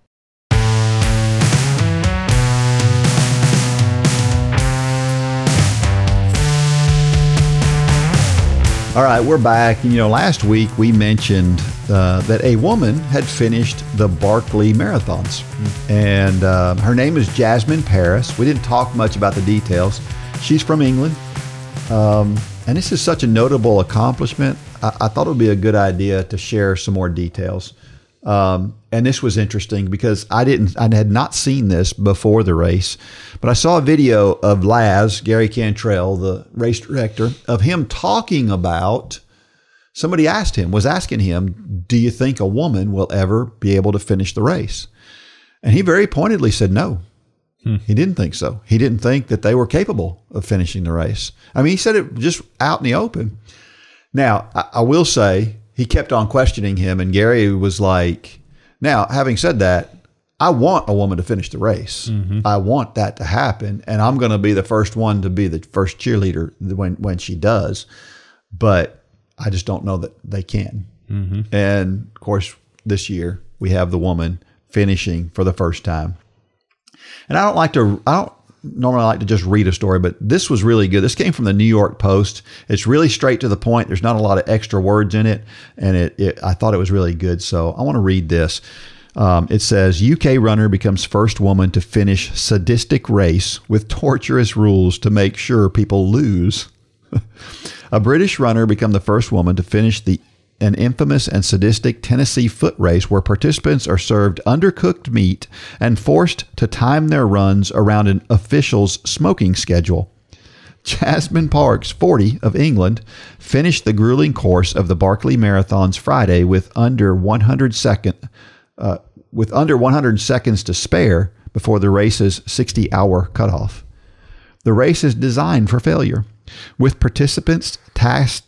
All right, we're back. Last week we mentioned that a woman had finished the Barkley Marathons. And her name is Jasmin Paris. We didn't talk much about the details. She's from England. And this is such a notable accomplishment. I thought it would be a good idea to share some more details And this was interesting because I had not seen this before the race, but I saw a video of Gary Cantrell, the race director, of him talking about, somebody was asking him, do you think a woman will ever be able to finish the race? And he very pointedly said no. He didn't think so. He didn't think that they were capable of finishing the race. I mean, he said it just out in the open. Now, I will say, he kept on questioning him, and Gary was like, now, having said that, I want a woman to finish the race. Mm-hmm. I want that to happen, and I'm going to be the first one to be the first cheerleader when she does. But I just don't know that they can. Mm-hmm. And, of course, this year, we have the woman finishing for the first time. And I don't normally like to just read a story, but this was really good. This came from the New York Post. It's really straight to the point. There's not a lot of extra words in it. And I thought it was really good. So I want to read this. It says, UK runner becomes first woman to finish sadistic race with torturous rules to make sure people lose. A British runner became the first woman to finish an infamous and sadistic Tennessee foot race where participants are served undercooked meat and forced to time their runs around an official's smoking schedule. Jasmin Paris, 40, of England, finished the grueling course of the Barkley Marathons Friday with under 100 seconds to spare before the race's 60-hour cutoff. The race is designed for failure, with participants tasked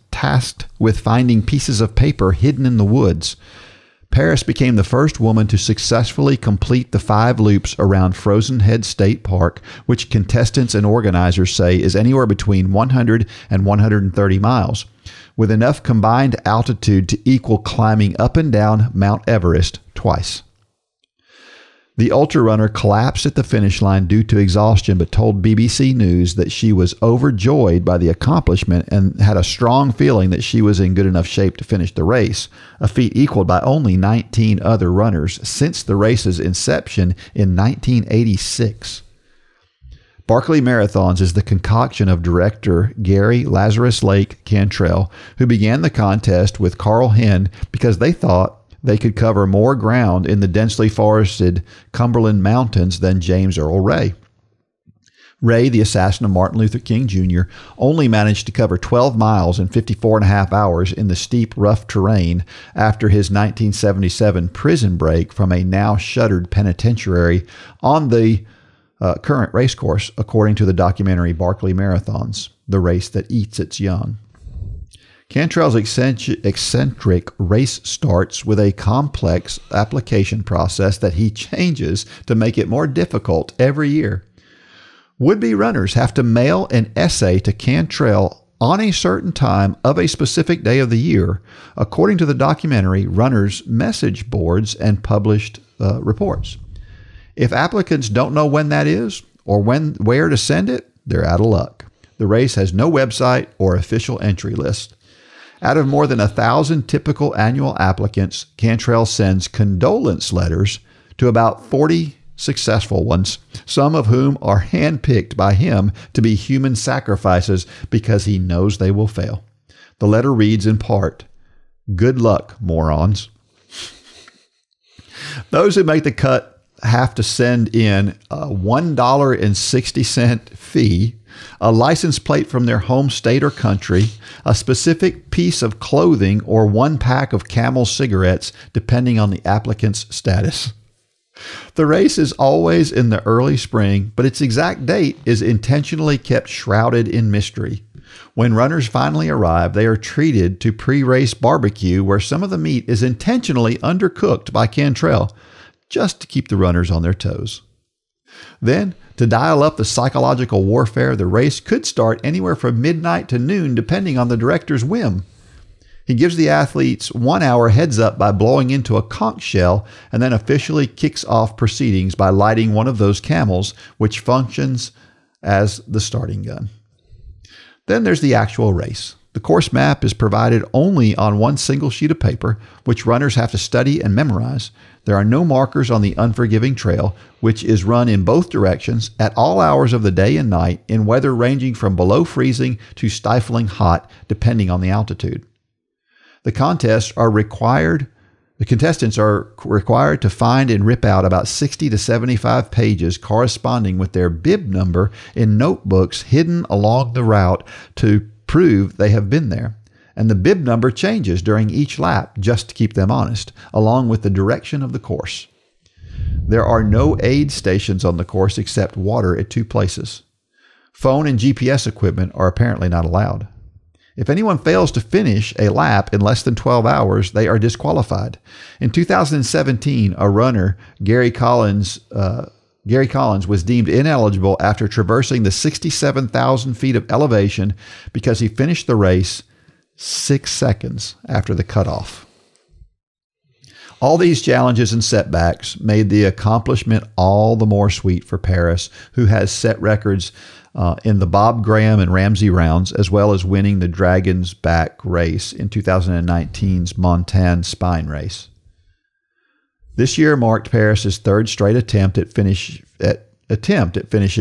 with finding pieces of paper hidden in the woods. Paris became the first woman to successfully complete the 5 loops around Frozen Head State Park, which contestants and organizers say is anywhere between 100 and 130 miles, with enough combined altitude to equal climbing up and down Mount Everest twice. The ultra runner collapsed at the finish line due to exhaustion, but told BBC News that she was overjoyed by the accomplishment and had a strong feeling that she was in good enough shape to finish the race, a feat equaled by only 19 other runners since the race's inception in 1986. Barkley Marathons is the concoction of director Gary Lazarus Lake Cantrell, who began the contest with Carl Henn because they thought they could cover more ground in the densely forested Cumberland Mountains than James Earl Ray. Ray, the assassin of Martin Luther King Jr., only managed to cover 12 miles in 54 and a half hours in the steep, rough terrain after his 1977 prison break from a now shuttered penitentiary on the current racecourse, according to the documentary Barkley Marathons, the race that eats its young. Cantrell's eccentric race starts with a complex application process that he changes to make it more difficult every year. Would-be runners have to mail an essay to Cantrell on a certain time of a specific day of the year, according to the documentary Runners' Message Boards and published reports. If applicants don't know when that is or where to send it, they're out of luck. The race has no website or official entry list. Out of more than 1,000 typical annual applicants, Cantrell sends condolence letters to about 40 successful ones, some of whom are handpicked by him to be human sacrifices because he knows they will fail. The letter reads in part, "Good luck, morons." Those who make the cut have to send in a $1.60 fee, a license plate from their home state or country, a specific piece of clothing, or 1 pack of Camel cigarettes, depending on the applicant's status. The race is always in the early spring, but its exact date is intentionally kept shrouded in mystery. When runners finally arrive, they are treated to pre-race barbecue where some of the meat is intentionally undercooked by Cantrell, just to keep the runners on their toes. Then, to dial up the psychological warfare, the race could start anywhere from midnight to noon, depending on the director's whim. He gives the athletes 1 hour heads up by blowing into a conch shell and then officially kicks off proceedings by lighting one of those camels, which functions as the starting gun. Then there's the actual race. The course map is provided only on one single sheet of paper, which runners have to study and memorize. There are no markers on the unforgiving trail, which is run in both directions at all hours of the day and night in weather ranging from below freezing to stifling hot, depending on the altitude. The contests are required The contestants are required to find and rip out about 60 to 75 pages corresponding with their bib number in notebooks hidden along the route to prove they have been there. And the bib number changes during each lap just to keep them honest, along with the direction of the course. There are no aid stations on the course except water at 2 places. Phone and GPS equipment are apparently not allowed. If anyone fails to finish a lap in less than 12 hours, they are disqualified. In 2017, a runner, Gary Collins, was deemed ineligible after traversing the 67,000 feet of elevation because he finished the race 6 seconds after the cutoff. All these challenges and setbacks made the accomplishment all the more sweet for Paris, who has set records in the Bob Graham and Ramsey rounds, as well as winning the Dragon's Back race in 2019's Montagne Spine race. This year marked Paris's 3rd straight attempt at finishing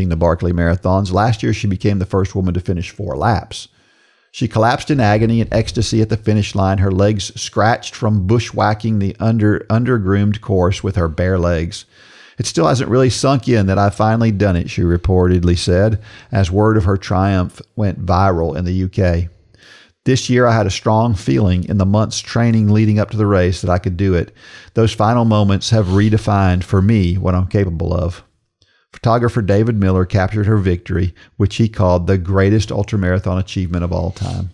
the Barkley Marathons. Last year, she became the first woman to finish 4 laps. She collapsed in agony and ecstasy at the finish line, her legs scratched from bushwhacking the under-groomed course with her bare legs. It still hasn't really sunk in that I've finally done it, she reportedly said, as word of her triumph went viral in the UK. This year, I had a strong feeling in the months training leading up to the race that I could do it. Those final moments have redefined for me what I'm capable of. Photographer David Miller captured her victory, which he called the greatest ultramarathon achievement of all time.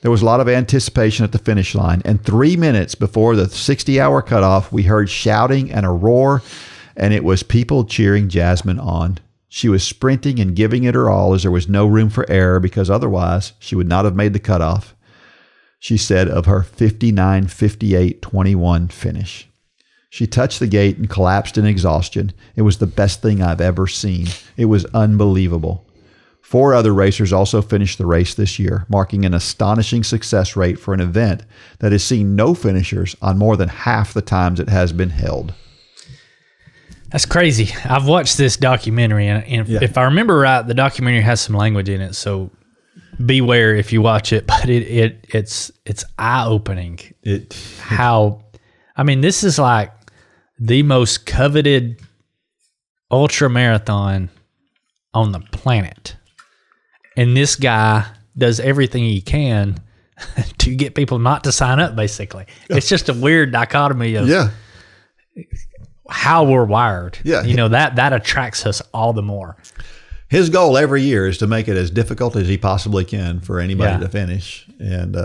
There was a lot of anticipation at the finish line, and 3 minutes before the 60-hour cutoff, we heard shouting and a roar, and it was people cheering Jasmin on. She was sprinting and giving it her all as there was no room for error because otherwise she would not have made the cutoff, she said of her 59:58:21 finish. She touched the gate and collapsed in exhaustion. It was the best thing I've ever seen. It was unbelievable. 4 other racers also finished the race this year, marking an astonishing success rate for an event that has seen no finishers on more than half the times it has been held. That's crazy. I've watched this documentary, and if I remember right, the documentary has some language in it, so beware if you watch it. But it's eye-opening. This is like the most coveted ultra marathon on the planet, and this guy does everything he can to get people not to sign up. Basically, it's just a weird dichotomy of how we're wired. That attracts us all the more. His goal every year is to make it as difficult as he possibly can for anybody to finish. And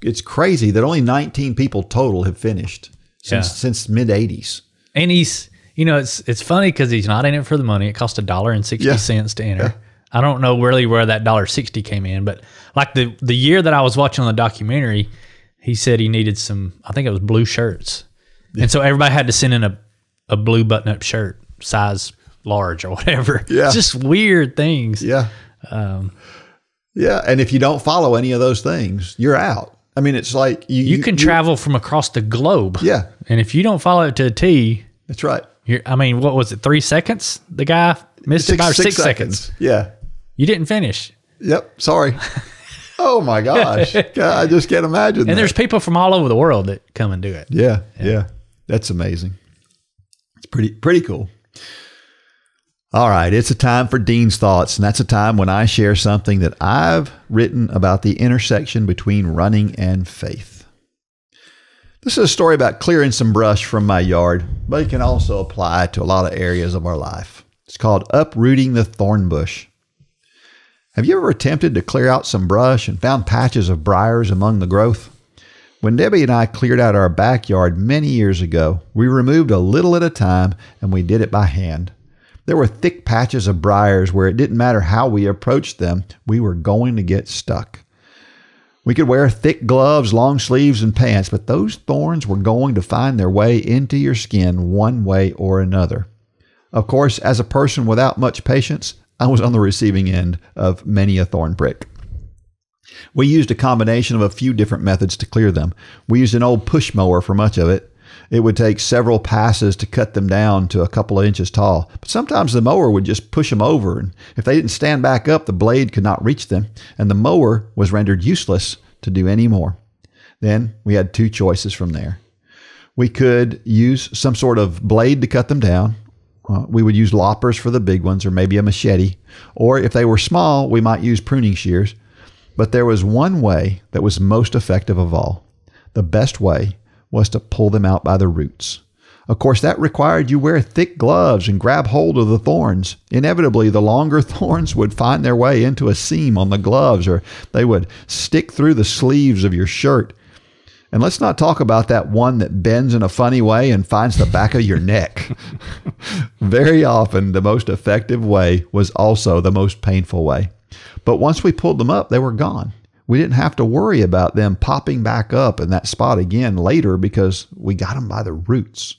it's crazy that only 19 people total have finished since mid 80s. And he's, it's funny because he's not in it for the money. It cost $1.60 to enter. Yeah. I don't know really where that $1.60 came in, but like the year that I was watching on the documentary, he said he needed some, I think it was blue shirts. Yeah. And so everybody had to send in a blue button-up shirt, size large or whatever. Yeah. It's just weird things. Yeah. And if you don't follow any of those things, you're out. I mean, it's like you can travel from across the globe. Yeah. And if you don't follow it to a T. That's right. What was it, 3 seconds? The guy missed about 6 seconds. Yeah. You didn't finish. Yep. Sorry. Oh my gosh. God, I just can't imagine And there's people from all over the world that come and do it. Yeah. That's amazing. It's pretty cool. All right, it's a time for Dean's Thoughts, and that's a time when I share something that I've written about the intersection between running and faith. This is a story about clearing some brush from my yard, but it can also apply to a lot of areas of our life. It's called Uprooting the Thornbush. Have you ever attempted to clear out some brush and found patches of briars among the growth? When Debbie and I cleared out our backyard many years ago, we removed a little at a time, and we did it by hand. There were thick patches of briars where it didn't matter how we approached them, we were going to get stuck. We could wear thick gloves, long sleeves, and pants, but those thorns were going to find their way into your skin one way or another. Of course, as a person without much patience, I was on the receiving end of many a thorn prick. We used a combination of a few different methods to clear them. We used an old push mower for much of it. It would take several passes to cut them down to a couple of inches tall. But sometimes the mower would just push them over, and if they didn't stand back up, the blade could not reach them, and the mower was rendered useless to do any more. Then we had 2 choices from there. We could use some sort of blade to cut them down. We would use loppers for the big ones, or maybe a machete. Or if they were small, we might use pruning shears. But there was one way that was most effective of all. The best way was to pull them out by the roots. Of course, that required you wear thick gloves and grab hold of the thorns. Inevitably, the longer thorns would find their way into a seam on the gloves, or they would stick through the sleeves of your shirt. And let's not talk about that one that bends in a funny way and finds the back of your neck. Very often, the most effective way was also the most painful way. But once we pulled them up, they were gone. We didn't have to worry about them popping back up in that spot again later because we got them by the roots.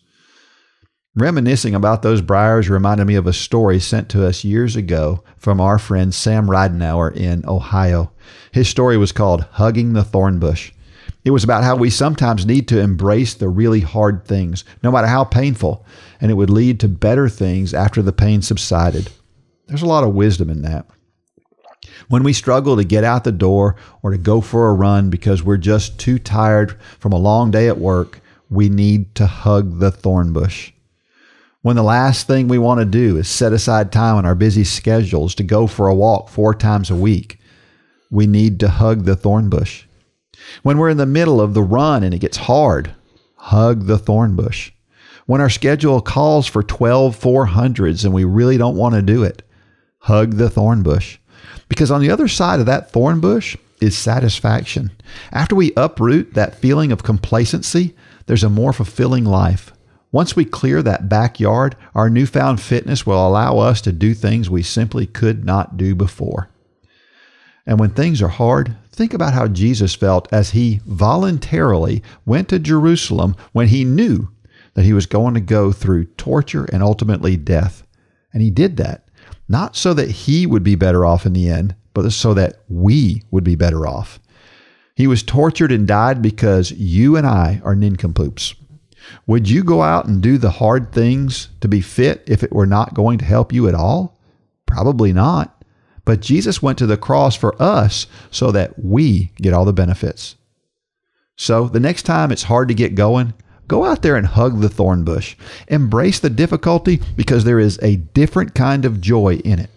Reminiscing about those briars reminded me of a story sent to us years ago from our friend Sam Ridenauer in Ohio. His story was called Hugging the Thornbush. It was about how we sometimes need to embrace the really hard things, no matter how painful, and it would lead to better things after the pain subsided. There's a lot of wisdom in that. When we struggle to get out the door or to go for a run because we're just too tired from a long day at work, we need to hug the thornbush. When the last thing we want to do is set aside time on our busy schedules to go for a walk 4 times a week, we need to hug the thornbush. When we're in the middle of the run and it gets hard, hug the thornbush. When our schedule calls for 12 400s and we really don't want to do it, hug the thornbush. Because on the other side of that thornbush is satisfaction. After we uproot that feeling of complacency, there's a more fulfilling life. Once we clear that backyard, our newfound fitness will allow us to do things we simply could not do before. And when things are hard, think about how Jesus felt as he voluntarily went to Jerusalem when he knew that he was going to go through torture and ultimately death. And he did that, not so that he would be better off in the end, but so that we would be better off. He was tortured and died because you and I are nincompoops. Would you go out and do the hard things to be fit if it were not going to help you at all? Probably not. But Jesus went to the cross for us so that we get all the benefits. So the next time it's hard to get going, go out there and hug the thornbush. Embrace the difficulty because there is a different kind of joy in it.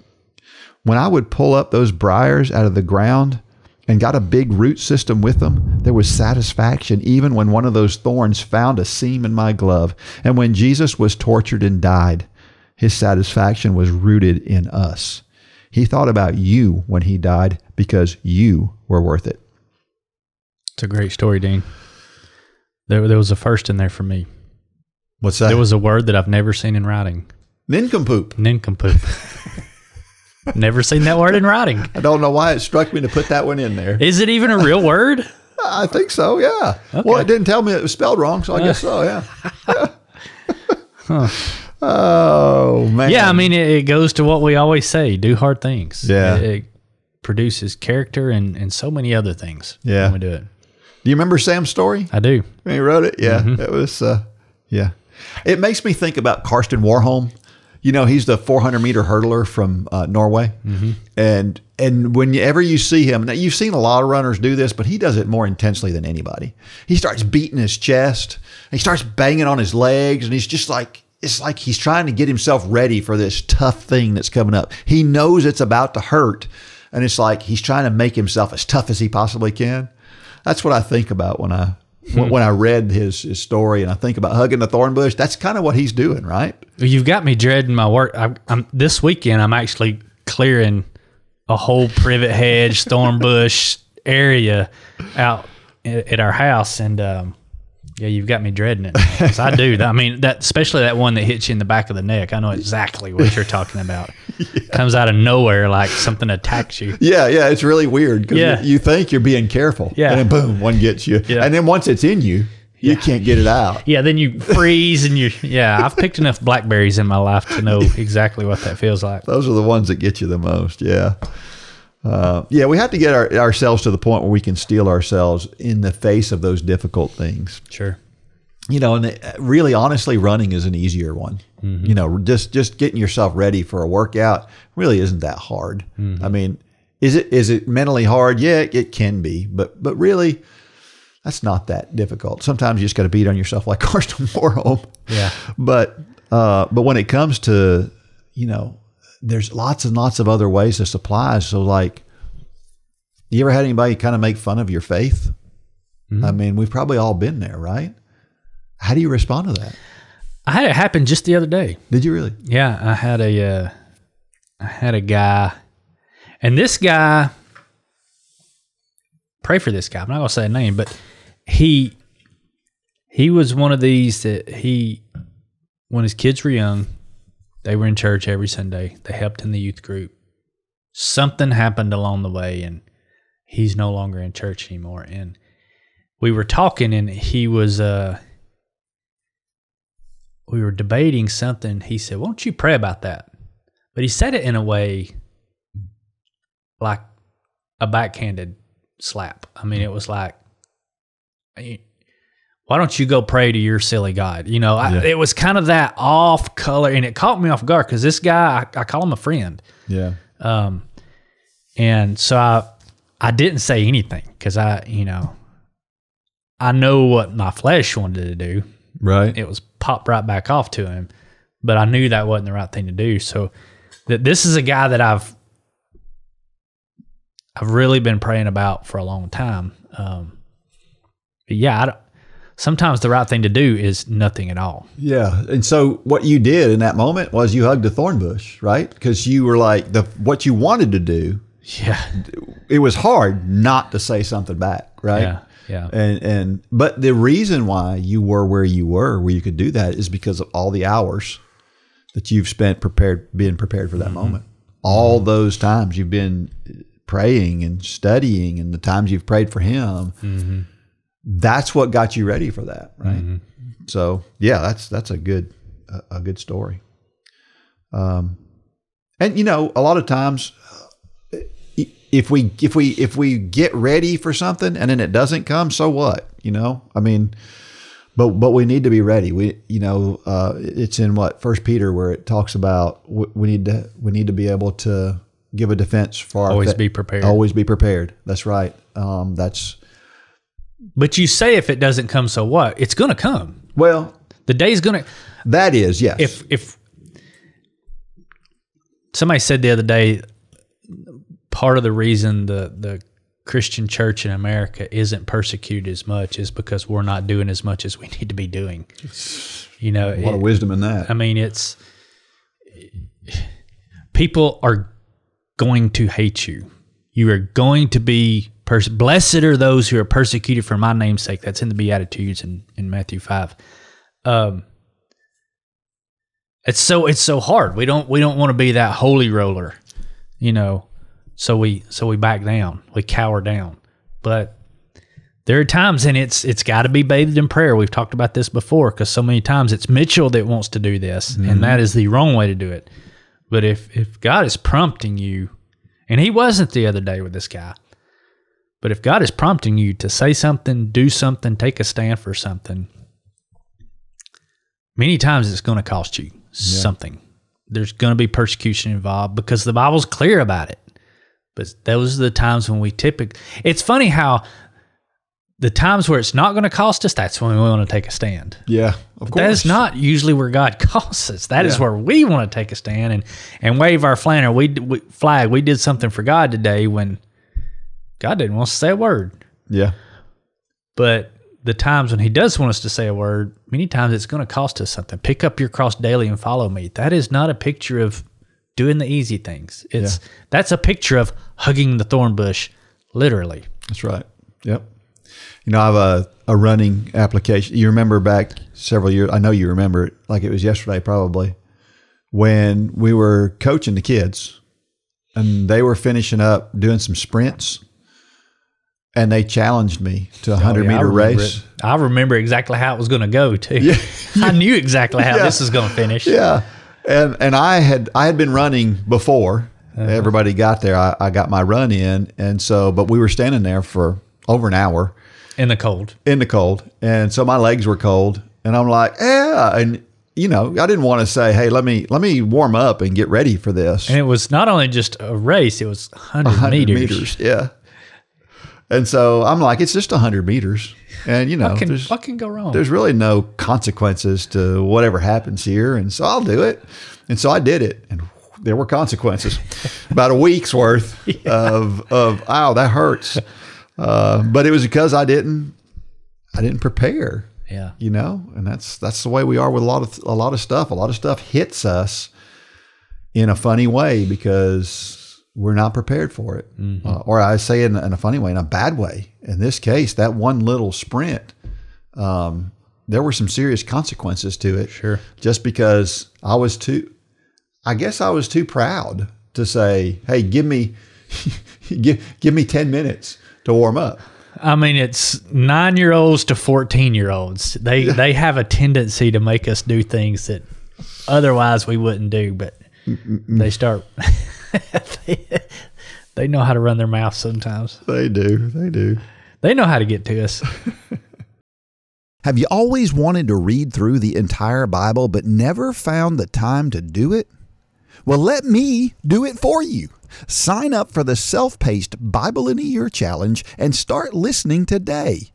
When I would pull up those briars out of the ground and got a big root system with them, there was satisfaction even when one of those thorns found a seam in my glove. And when Jesus was tortured and died, his satisfaction was rooted in us. He thought about you when he died because you were worth it. It's a great story, Dean. There was a first in there for me. What's that? There was a word that I've never seen in writing. Nincompoop. Nincompoop. Never seen that word in writing. I don't know why it struck me to put that one in there. Is it even a real word? I think so, yeah. Okay. Well, it didn't tell me it was spelled wrong, so I guess so, yeah. Huh. Oh, man. Yeah, I mean, it goes to what we always say, do hard things. Yeah. It produces character and so many other things when we do it. Do you remember Sam's story? I do. When he wrote it? Yeah. Mm-hmm. It was, yeah. It makes me think about Karsten Warholm. You know, he's the 400-meter hurdler from Norway. Mm-hmm. And whenever you see him, now you've seen a lot of runners do this, but he does it more intensely than anybody. He starts beating his chest. And he starts banging on his legs. And he's just like, it's like he's trying to get himself ready for this tough thing that's coming up. He knows it's about to hurt. And it's like he's trying to make himself as tough as he possibly can. That's what I think about when I read his story and I think about hugging the thornbush. That's kind of what he's doing, right? You've got me dreading my work. I'm this weekend, I'm actually clearing a whole privet hedge, thornbush area out at our house. And yeah, you've got me dreading it. 'Cause I do. I mean, that especially that one that hits you in the back of the neck. I know exactly what you're talking about. Yeah. Comes out of nowhere like something attacks you. Yeah, it's really weird because you think you're being careful. Yeah. And then boom, one gets you. Yeah. And then once it's in you, you can't get it out. Yeah, then you freeze and I've picked enough blackberries in my life to know exactly what that feels like. Those are the ones that get you the most. Yeah. We have to get ourselves to the point where we can steel ourselves in the face of those difficult things. Sure. You know, and really, honestly, running is an easier one. Mm-hmm. You know, just getting yourself ready for a workout really isn't that hard. Mm-hmm. I mean, is it mentally hard? Yeah, it can be, but really, That's not that difficult. Sometimes you just got to beat on yourself like Carson Warholm. Yeah. But when it comes to, there's lots and lots of other ways to supply. So like, you ever had anybody kind of make fun of your faith? Mm-hmm. I mean, we've probably all been there, right? How do you respond to that? I had it happen just the other day. Did you really? Yeah. I had a guy, and this guy, pray for this guy. I'm not going to say a name, but he was one of these that when his kids were young, they were in church every Sunday. They helped in the youth group. Something happened along the way, and he's no longer in church anymore. And we were talking, and he was, we were debating something. He said, "Why don't you pray about that?" But he said it in a way like a backhanded slap. I mean, it was like, why don't you go pray to your silly God? It was kind of that off color, and it caught me off guard because this guy, I call him a friend. Yeah. And so I didn't say anything because I know what my flesh wanted to do. Right. It was popped right back off to him, but I knew that wasn't the right thing to do. So this is a guy that I've really been praying about for a long time. But yeah, sometimes the right thing to do is nothing at all. Yeah. And so what you did in that moment was you hugged a thorn bush, right? Because you were like, what you wanted to do. Yeah. It was hard not to say something back, right? Yeah. Yeah. But the reason why you were where you could do that is because of all the hours that you've spent being prepared for that moment. All those times you've been praying and studying, and the times you've prayed for him, that's what got you ready for that, right? So yeah, that's a good story. And a lot of times, if we get ready for something and then it doesn't come, so what? I mean, but we need to be ready. It's in 1 Peter where it talks about we need to be able to give a defense for always be prepared. Always be prepared. That's right. But you say if it doesn't come, so what? It's going to come. Well, the day's going to. That is, yes. If somebody said the other day, part of the reason the Christian church in America isn't persecuted as much is because we're not doing as much as we need to be doing. A lot of wisdom in that. I mean, it's people are going to hate you. You are going to be blessed are those who are persecuted for my name's sake. That's in the Beatitudes in Matthew 5. It's so hard. We don't want to be that holy roller, So we back down. We cower down. But there are times, and it's got to be bathed in prayer. We've talked about this before because so many times it's Mitchell that wants to do this, and that is the wrong way to do it. But if God is prompting you, and he wasn't the other day with this guy, but if God is prompting you to say something, do something, take a stand for something, many times it's going to cost you something. There's going to be persecution involved because the Bible's clear about it. But those are the times when we it's funny how the times where it's not going to cost us, that's when we want to take a stand. Yeah, of course. That is not usually where God calls us. That is where we want to take a stand and wave our flag. We did something for God today when God didn't want us to say a word. Yeah. But the times when he does want us to say a word, many times it's going to cost us something. Pick up your cross daily and follow me. That is not a picture of doing the easy things. That's a picture of hugging the thorn bush, literally. That's right. Yep. I have a running application. You remember back several years, I know you remember it like it was yesterday probably, when we were coaching the kids and they were finishing up doing some sprints and they challenged me to a 100-meter race. I remember exactly how it was going to go too. Yeah. I knew exactly how this was going to finish. Yeah. And I had been running before everybody got there. I got my run in. And so, but we were standing there for over an hour. In the cold. And so my legs were cold. And I'm like, yeah. And, I didn't want to say, hey, let me warm up and get ready for this. And it was not only just a race, it was 100 meters. Yeah. And so I'm like, it's just 100 meters. And, what can go wrong? There's really no consequences to whatever happens here. And so I'll do it. And so I did it. And there were consequences. About a week's worth of ow, that hurts. But it was because I didn't prepare. Yeah. And that's the way we are with a lot of stuff. A lot of stuff hits us in a funny way because we're not prepared for it. Or I say in a funny way, in a bad way. In this case, that one little sprint, there were some serious consequences to it. Sure. Just because I was too proud to say, hey, give me 10 minutes to warm up. I mean, it's 9-year-olds to 14-year-olds. They have a tendency to make us do things that otherwise we wouldn't do, but they start... They know how to run their mouth sometimes. They do. They know how to get to us. Have you always wanted to read through the entire Bible but never found the time to do it? Well, let me do it for you. Sign up for the self-paced Bible in a Year Challenge and start listening today.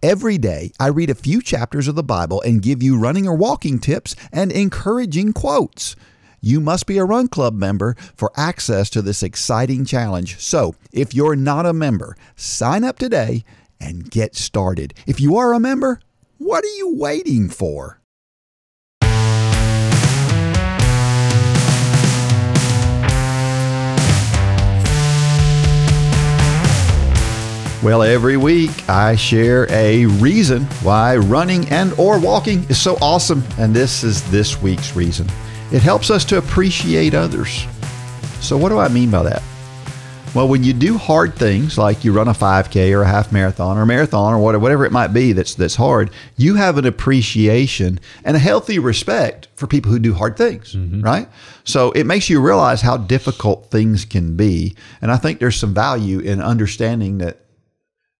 Every day, I read a few chapters of the Bible and give you running or walking tips and encouraging quotes. You must be a Run Club member for access to this exciting challenge. So, if you're not a member, sign up today and get started. If you are a member, what are you waiting for? Well, every week I share a reason why running and or walking is so awesome, and this is this week's reason. It helps us to appreciate others. So what do I mean by that? Well, when you do hard things like you run a 5K or a half marathon or a marathon or whatever it might be that's hard, you have an appreciation and a healthy respect for people who do hard things, right? So it makes you realize how difficult things can be. And I think there's some value in understanding that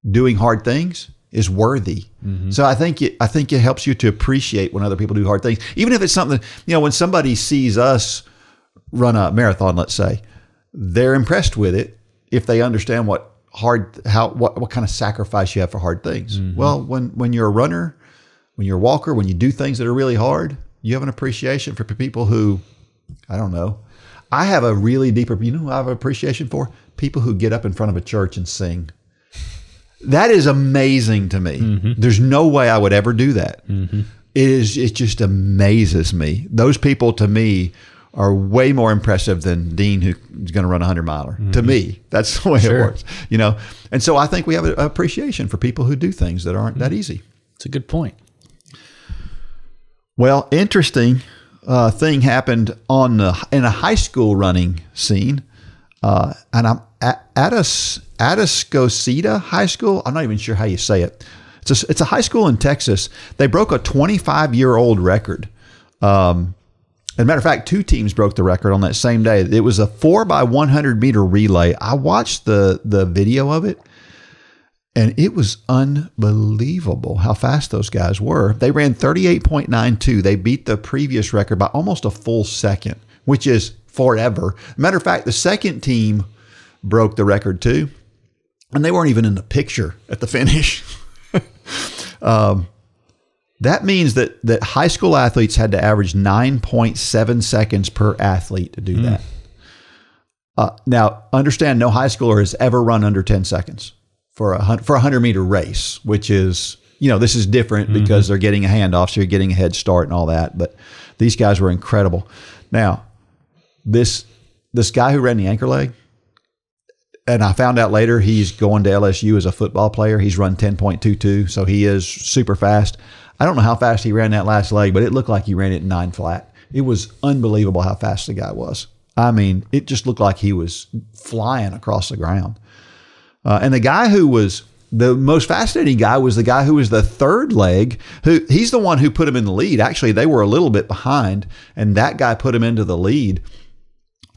doing hard things is worthy. So I think it helps you to appreciate when other people do hard things. Even if it's something, when somebody sees us run a marathon, let's say, they're impressed with it if they understand what kind of sacrifice you have for hard things. Well, when you're a runner, when you're a walker, when you do things that are really hard, you have an appreciation for people who, I don't know. I have a really deep, I have an appreciation for people who get up in front of a church and sing. That is amazing to me. There's no way I would ever do that. It just amazes me. Those people to me are way more impressive than Dean, who's going to run a 100-miler. To me, that's the way it works. And so I think we have an appreciation for people who do things that aren't that easy. It's a good point. Well, interesting thing happened in a high school running scene. And I'm at Atascocita High School. I'm not even sure how you say it. It's a high school in Texas. They broke a 25-year-old record. As a matter of fact, 2 teams broke the record on that same day. It was a 4x100 meter relay. I watched the video of it, and it was unbelievable how fast those guys were. They ran 38.92. They beat the previous record by almost a full second, which is forever. Matter of fact, the second team broke the record too, and they weren't even in the picture at the finish. That means that high school athletes had to average 9.7 seconds per athlete to do that. Now, understand, no high schooler has ever run under 10 seconds for a 100-meter race, which is, this is different because they're getting a handoff, so you're getting a head start and all that. But these guys were incredible. Now, this guy who ran the anchor leg, and I found out later he's going to LSU as a football player. He's run 10.22, so he is super fast. I don't know how fast he ran that last leg, but it looked like he ran it 9 flat. It was unbelievable how fast the guy was. I mean, it just looked like he was flying across the ground. And the guy who was the most fascinating guy was the guy who was the third leg. He's the one who put him in the lead. Actually, they were a little bit behind, and that guy put him into the lead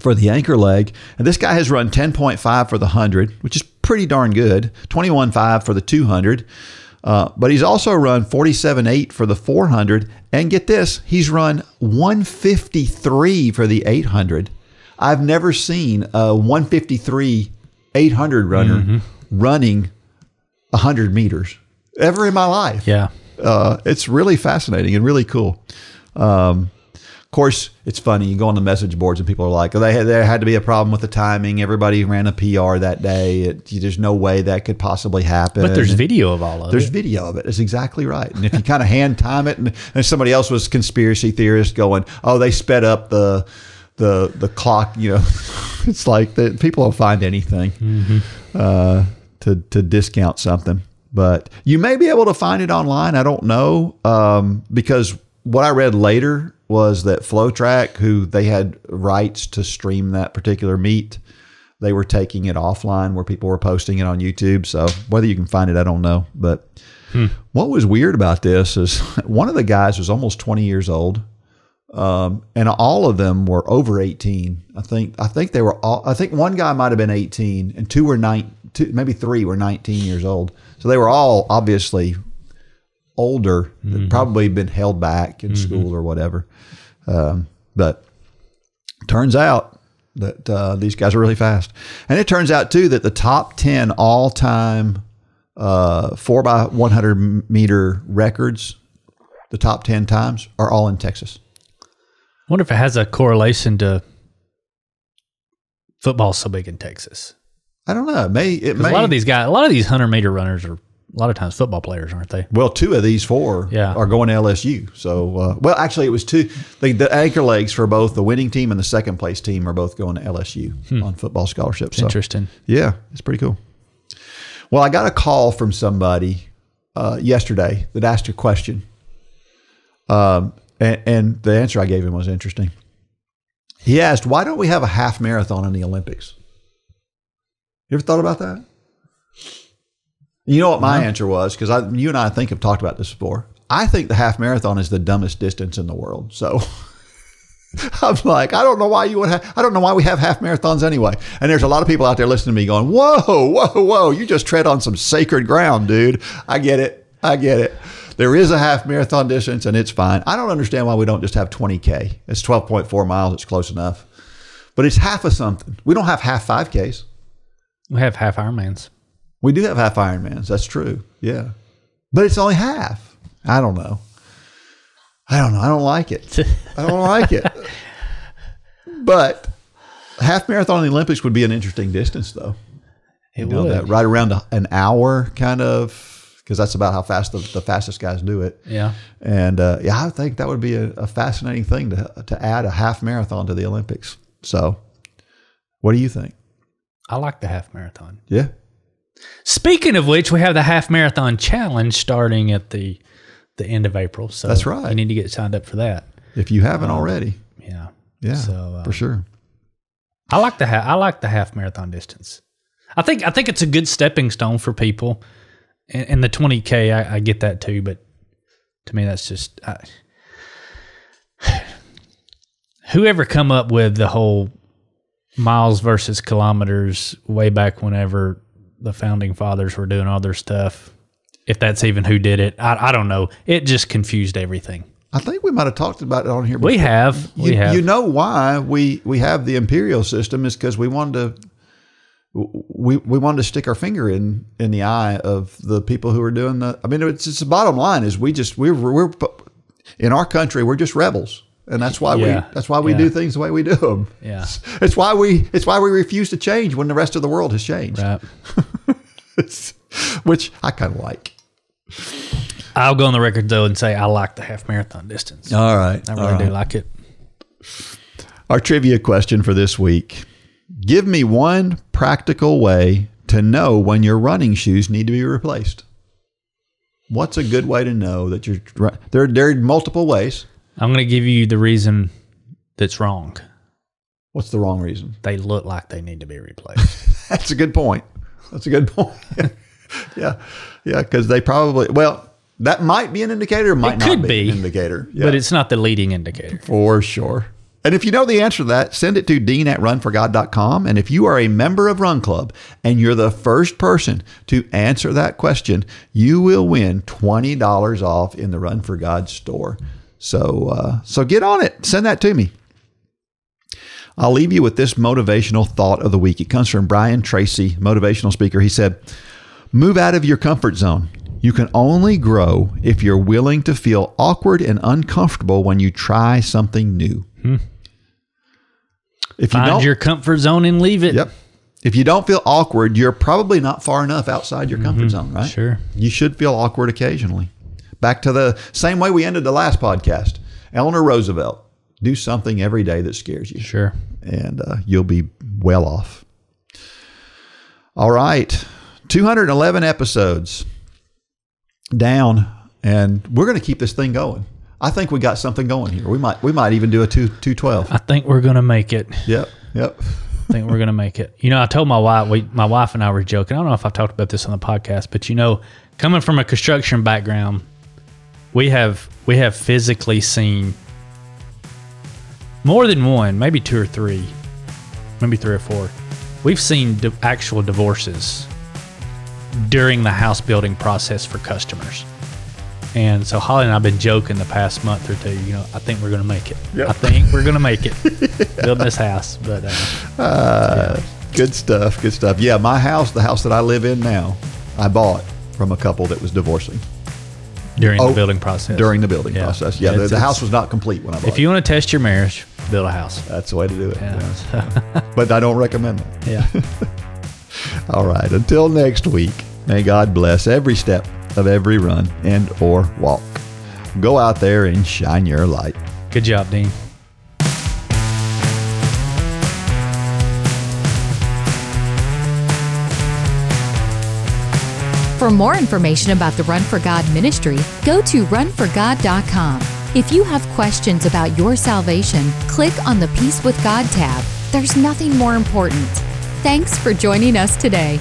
for the anchor leg. And this guy has run 10.5 for the 100, which is pretty darn good, 21.5 for the 200. But he's also run 47.8 for the 400. And get this, he's run 153 for the 800. I've never seen a 153 800 runner running 100 meters. ever in my life. Yeah. It's really fascinating and really cool. Of course, it's funny. You go on the message boards and people are like, there had to be a problem with the timing. Everybody ran a PR that day. There's no way that could possibly happen. But there's video of all of it. There's video of it. That's exactly right. And if you kind of hand time it, and somebody else was conspiracy theorist going, oh, they sped up the clock, it's like people will find anything to discount something. But you may be able to find it online. I don't know, because what I read later was that FlowTrack, who they had rights to stream that particular meet, they were taking it offline where people were posting it on YouTube. So whether you can find it, I don't know. But what was weird about this is one of the guys was almost 20 years old. And all of them were over 18. I think they were all, I think one guy might've been 18 and maybe three were 19 years old. So they were all obviously older, probably been held back in school or whatever. But turns out that these guys are really fast. And it turns out too that the top 10 all-time 4x100 meter records, the top 10 times, are all in Texas. I wonder if it has a correlation to football so big in Texas. I don't know. It may. A lot of these 100-meter runners are a lot of times football players, aren't they? Well, two of these four are going to LSU. So, actually, it was two. The anchor legs for both the winning team and the second place team are both going to LSU on football scholarships. So, interesting. Yeah, it's pretty cool. Well, I got a call from somebody yesterday that asked a question. And the answer I gave him was interesting. He asked, why don't we have a half marathon in the Olympics? You ever thought about that? You know what my answer was? Because you and I think have talked about this before. I think the half marathon is the dumbest distance in the world. So I'm like, I don't know why we have half marathons anyway. And there's a lot of people out there listening to me going, whoa, you just tread on some sacred ground, dude. I get it. There is a half marathon distance and it's fine. I don't understand why we don't just have 20K. It's 12.4 miles. It's close enough. But it's half of something. We don't have half 5Ks. We have half Ironmans. We do have half Ironmans. That's true. Yeah. But it's only half. I don't know. I don't like it. But half marathon in the Olympics would be an interesting distance, though. It would. That right around an hour, kind of, because that's about how fast the fastest guys do it. Yeah. And I think that would be a fascinating thing to add a half marathon to the Olympics. So, what do you think? I like the half marathon. Yeah. Speaking of which, we have the half marathon challenge starting at the end of April. So that's right. You need to get signed up for that if you haven't already. Yeah. Yeah. So, for sure. I like the half marathon distance. I think it's a good stepping stone for people. And the 20K, I get that too. But to me, that's just whoever come up with the whole miles versus kilometers way back whenever the founding fathers were doing all their stuff, if that's even who did it, I don't know. It just confused everything. I think we might have talked about it on here before. We have. You know why we have the imperial system is because we wanted to stick our finger in the eye of the people who are doing the. I mean, it's the bottom line is we're in our country we're just rebels, and that's why we do things the way we do them. Yeah, it's why we refuse to change when the rest of the world has changed. Right. Which I kind of like. I'll go on the record though and say I like the half marathon distance. All right, I really do like it. Our trivia question for this week. Give me one practical way to know when your running shoes need to be replaced. What's a good way to know that there are multiple ways. I'm going to give you the reason that's wrong. What's the wrong reason? They look like they need to be replaced. That's a good point. Yeah, because they probably, that might be an indicator, might not be an indicator. Yeah. But it's not the leading indicator. For sure. And if you know the answer to that, send it to dean@runforgod.com. And if you are a member of Run Club and you're the first person to answer that question, you will win $20 off in the Run for God store. So get on it. Send that to me. I'll leave you with this motivational thought of the week. It comes from Brian Tracy, motivational speaker. He said, move out of your comfort zone. You can only grow if you're willing to feel awkward and uncomfortable when you try something new. If you Find your comfort zone and leave it. Yep. If you don't feel awkward, you're probably not far enough outside your comfort zone, right? Sure. You should feel awkward occasionally. Back to the same way we ended the last podcast. Eleanor Roosevelt, do something every day that scares you. Sure. And you'll be well off. All right. 211 episodes down, and we're going to keep this thing going. I think we got something going here. We might even do a 212. I think we're going to make it. Yep. I think we're going to make it. I told my wife, my wife and I were joking. I don't know if I've talked about this on the podcast, but coming from a construction background, we have physically seen more than one, maybe two or three, maybe three or four. We've seen actual divorces during the house building process for customers. And so Holly and I have been joking the past month or two, I think we're going to make it. Yep. I think we're going to make it building this house. But Good stuff. Yeah, my house, the house that I live in now, I bought from a couple that was divorcing. During the building process. During the building process. Yeah, the house was not complete when I bought it. If you want to test your marriage, build a house. That's the way to do it. Yeah. But I don't recommend it. Yeah. All right. Until next week, may God bless every step of every run and or walk. Go out there and shine your light. Good job, Dean. For more information about the Run for God ministry, go to runforgod.com. If you have questions about your salvation, click on the Peace with God tab. There's nothing more important. Thanks for joining us today.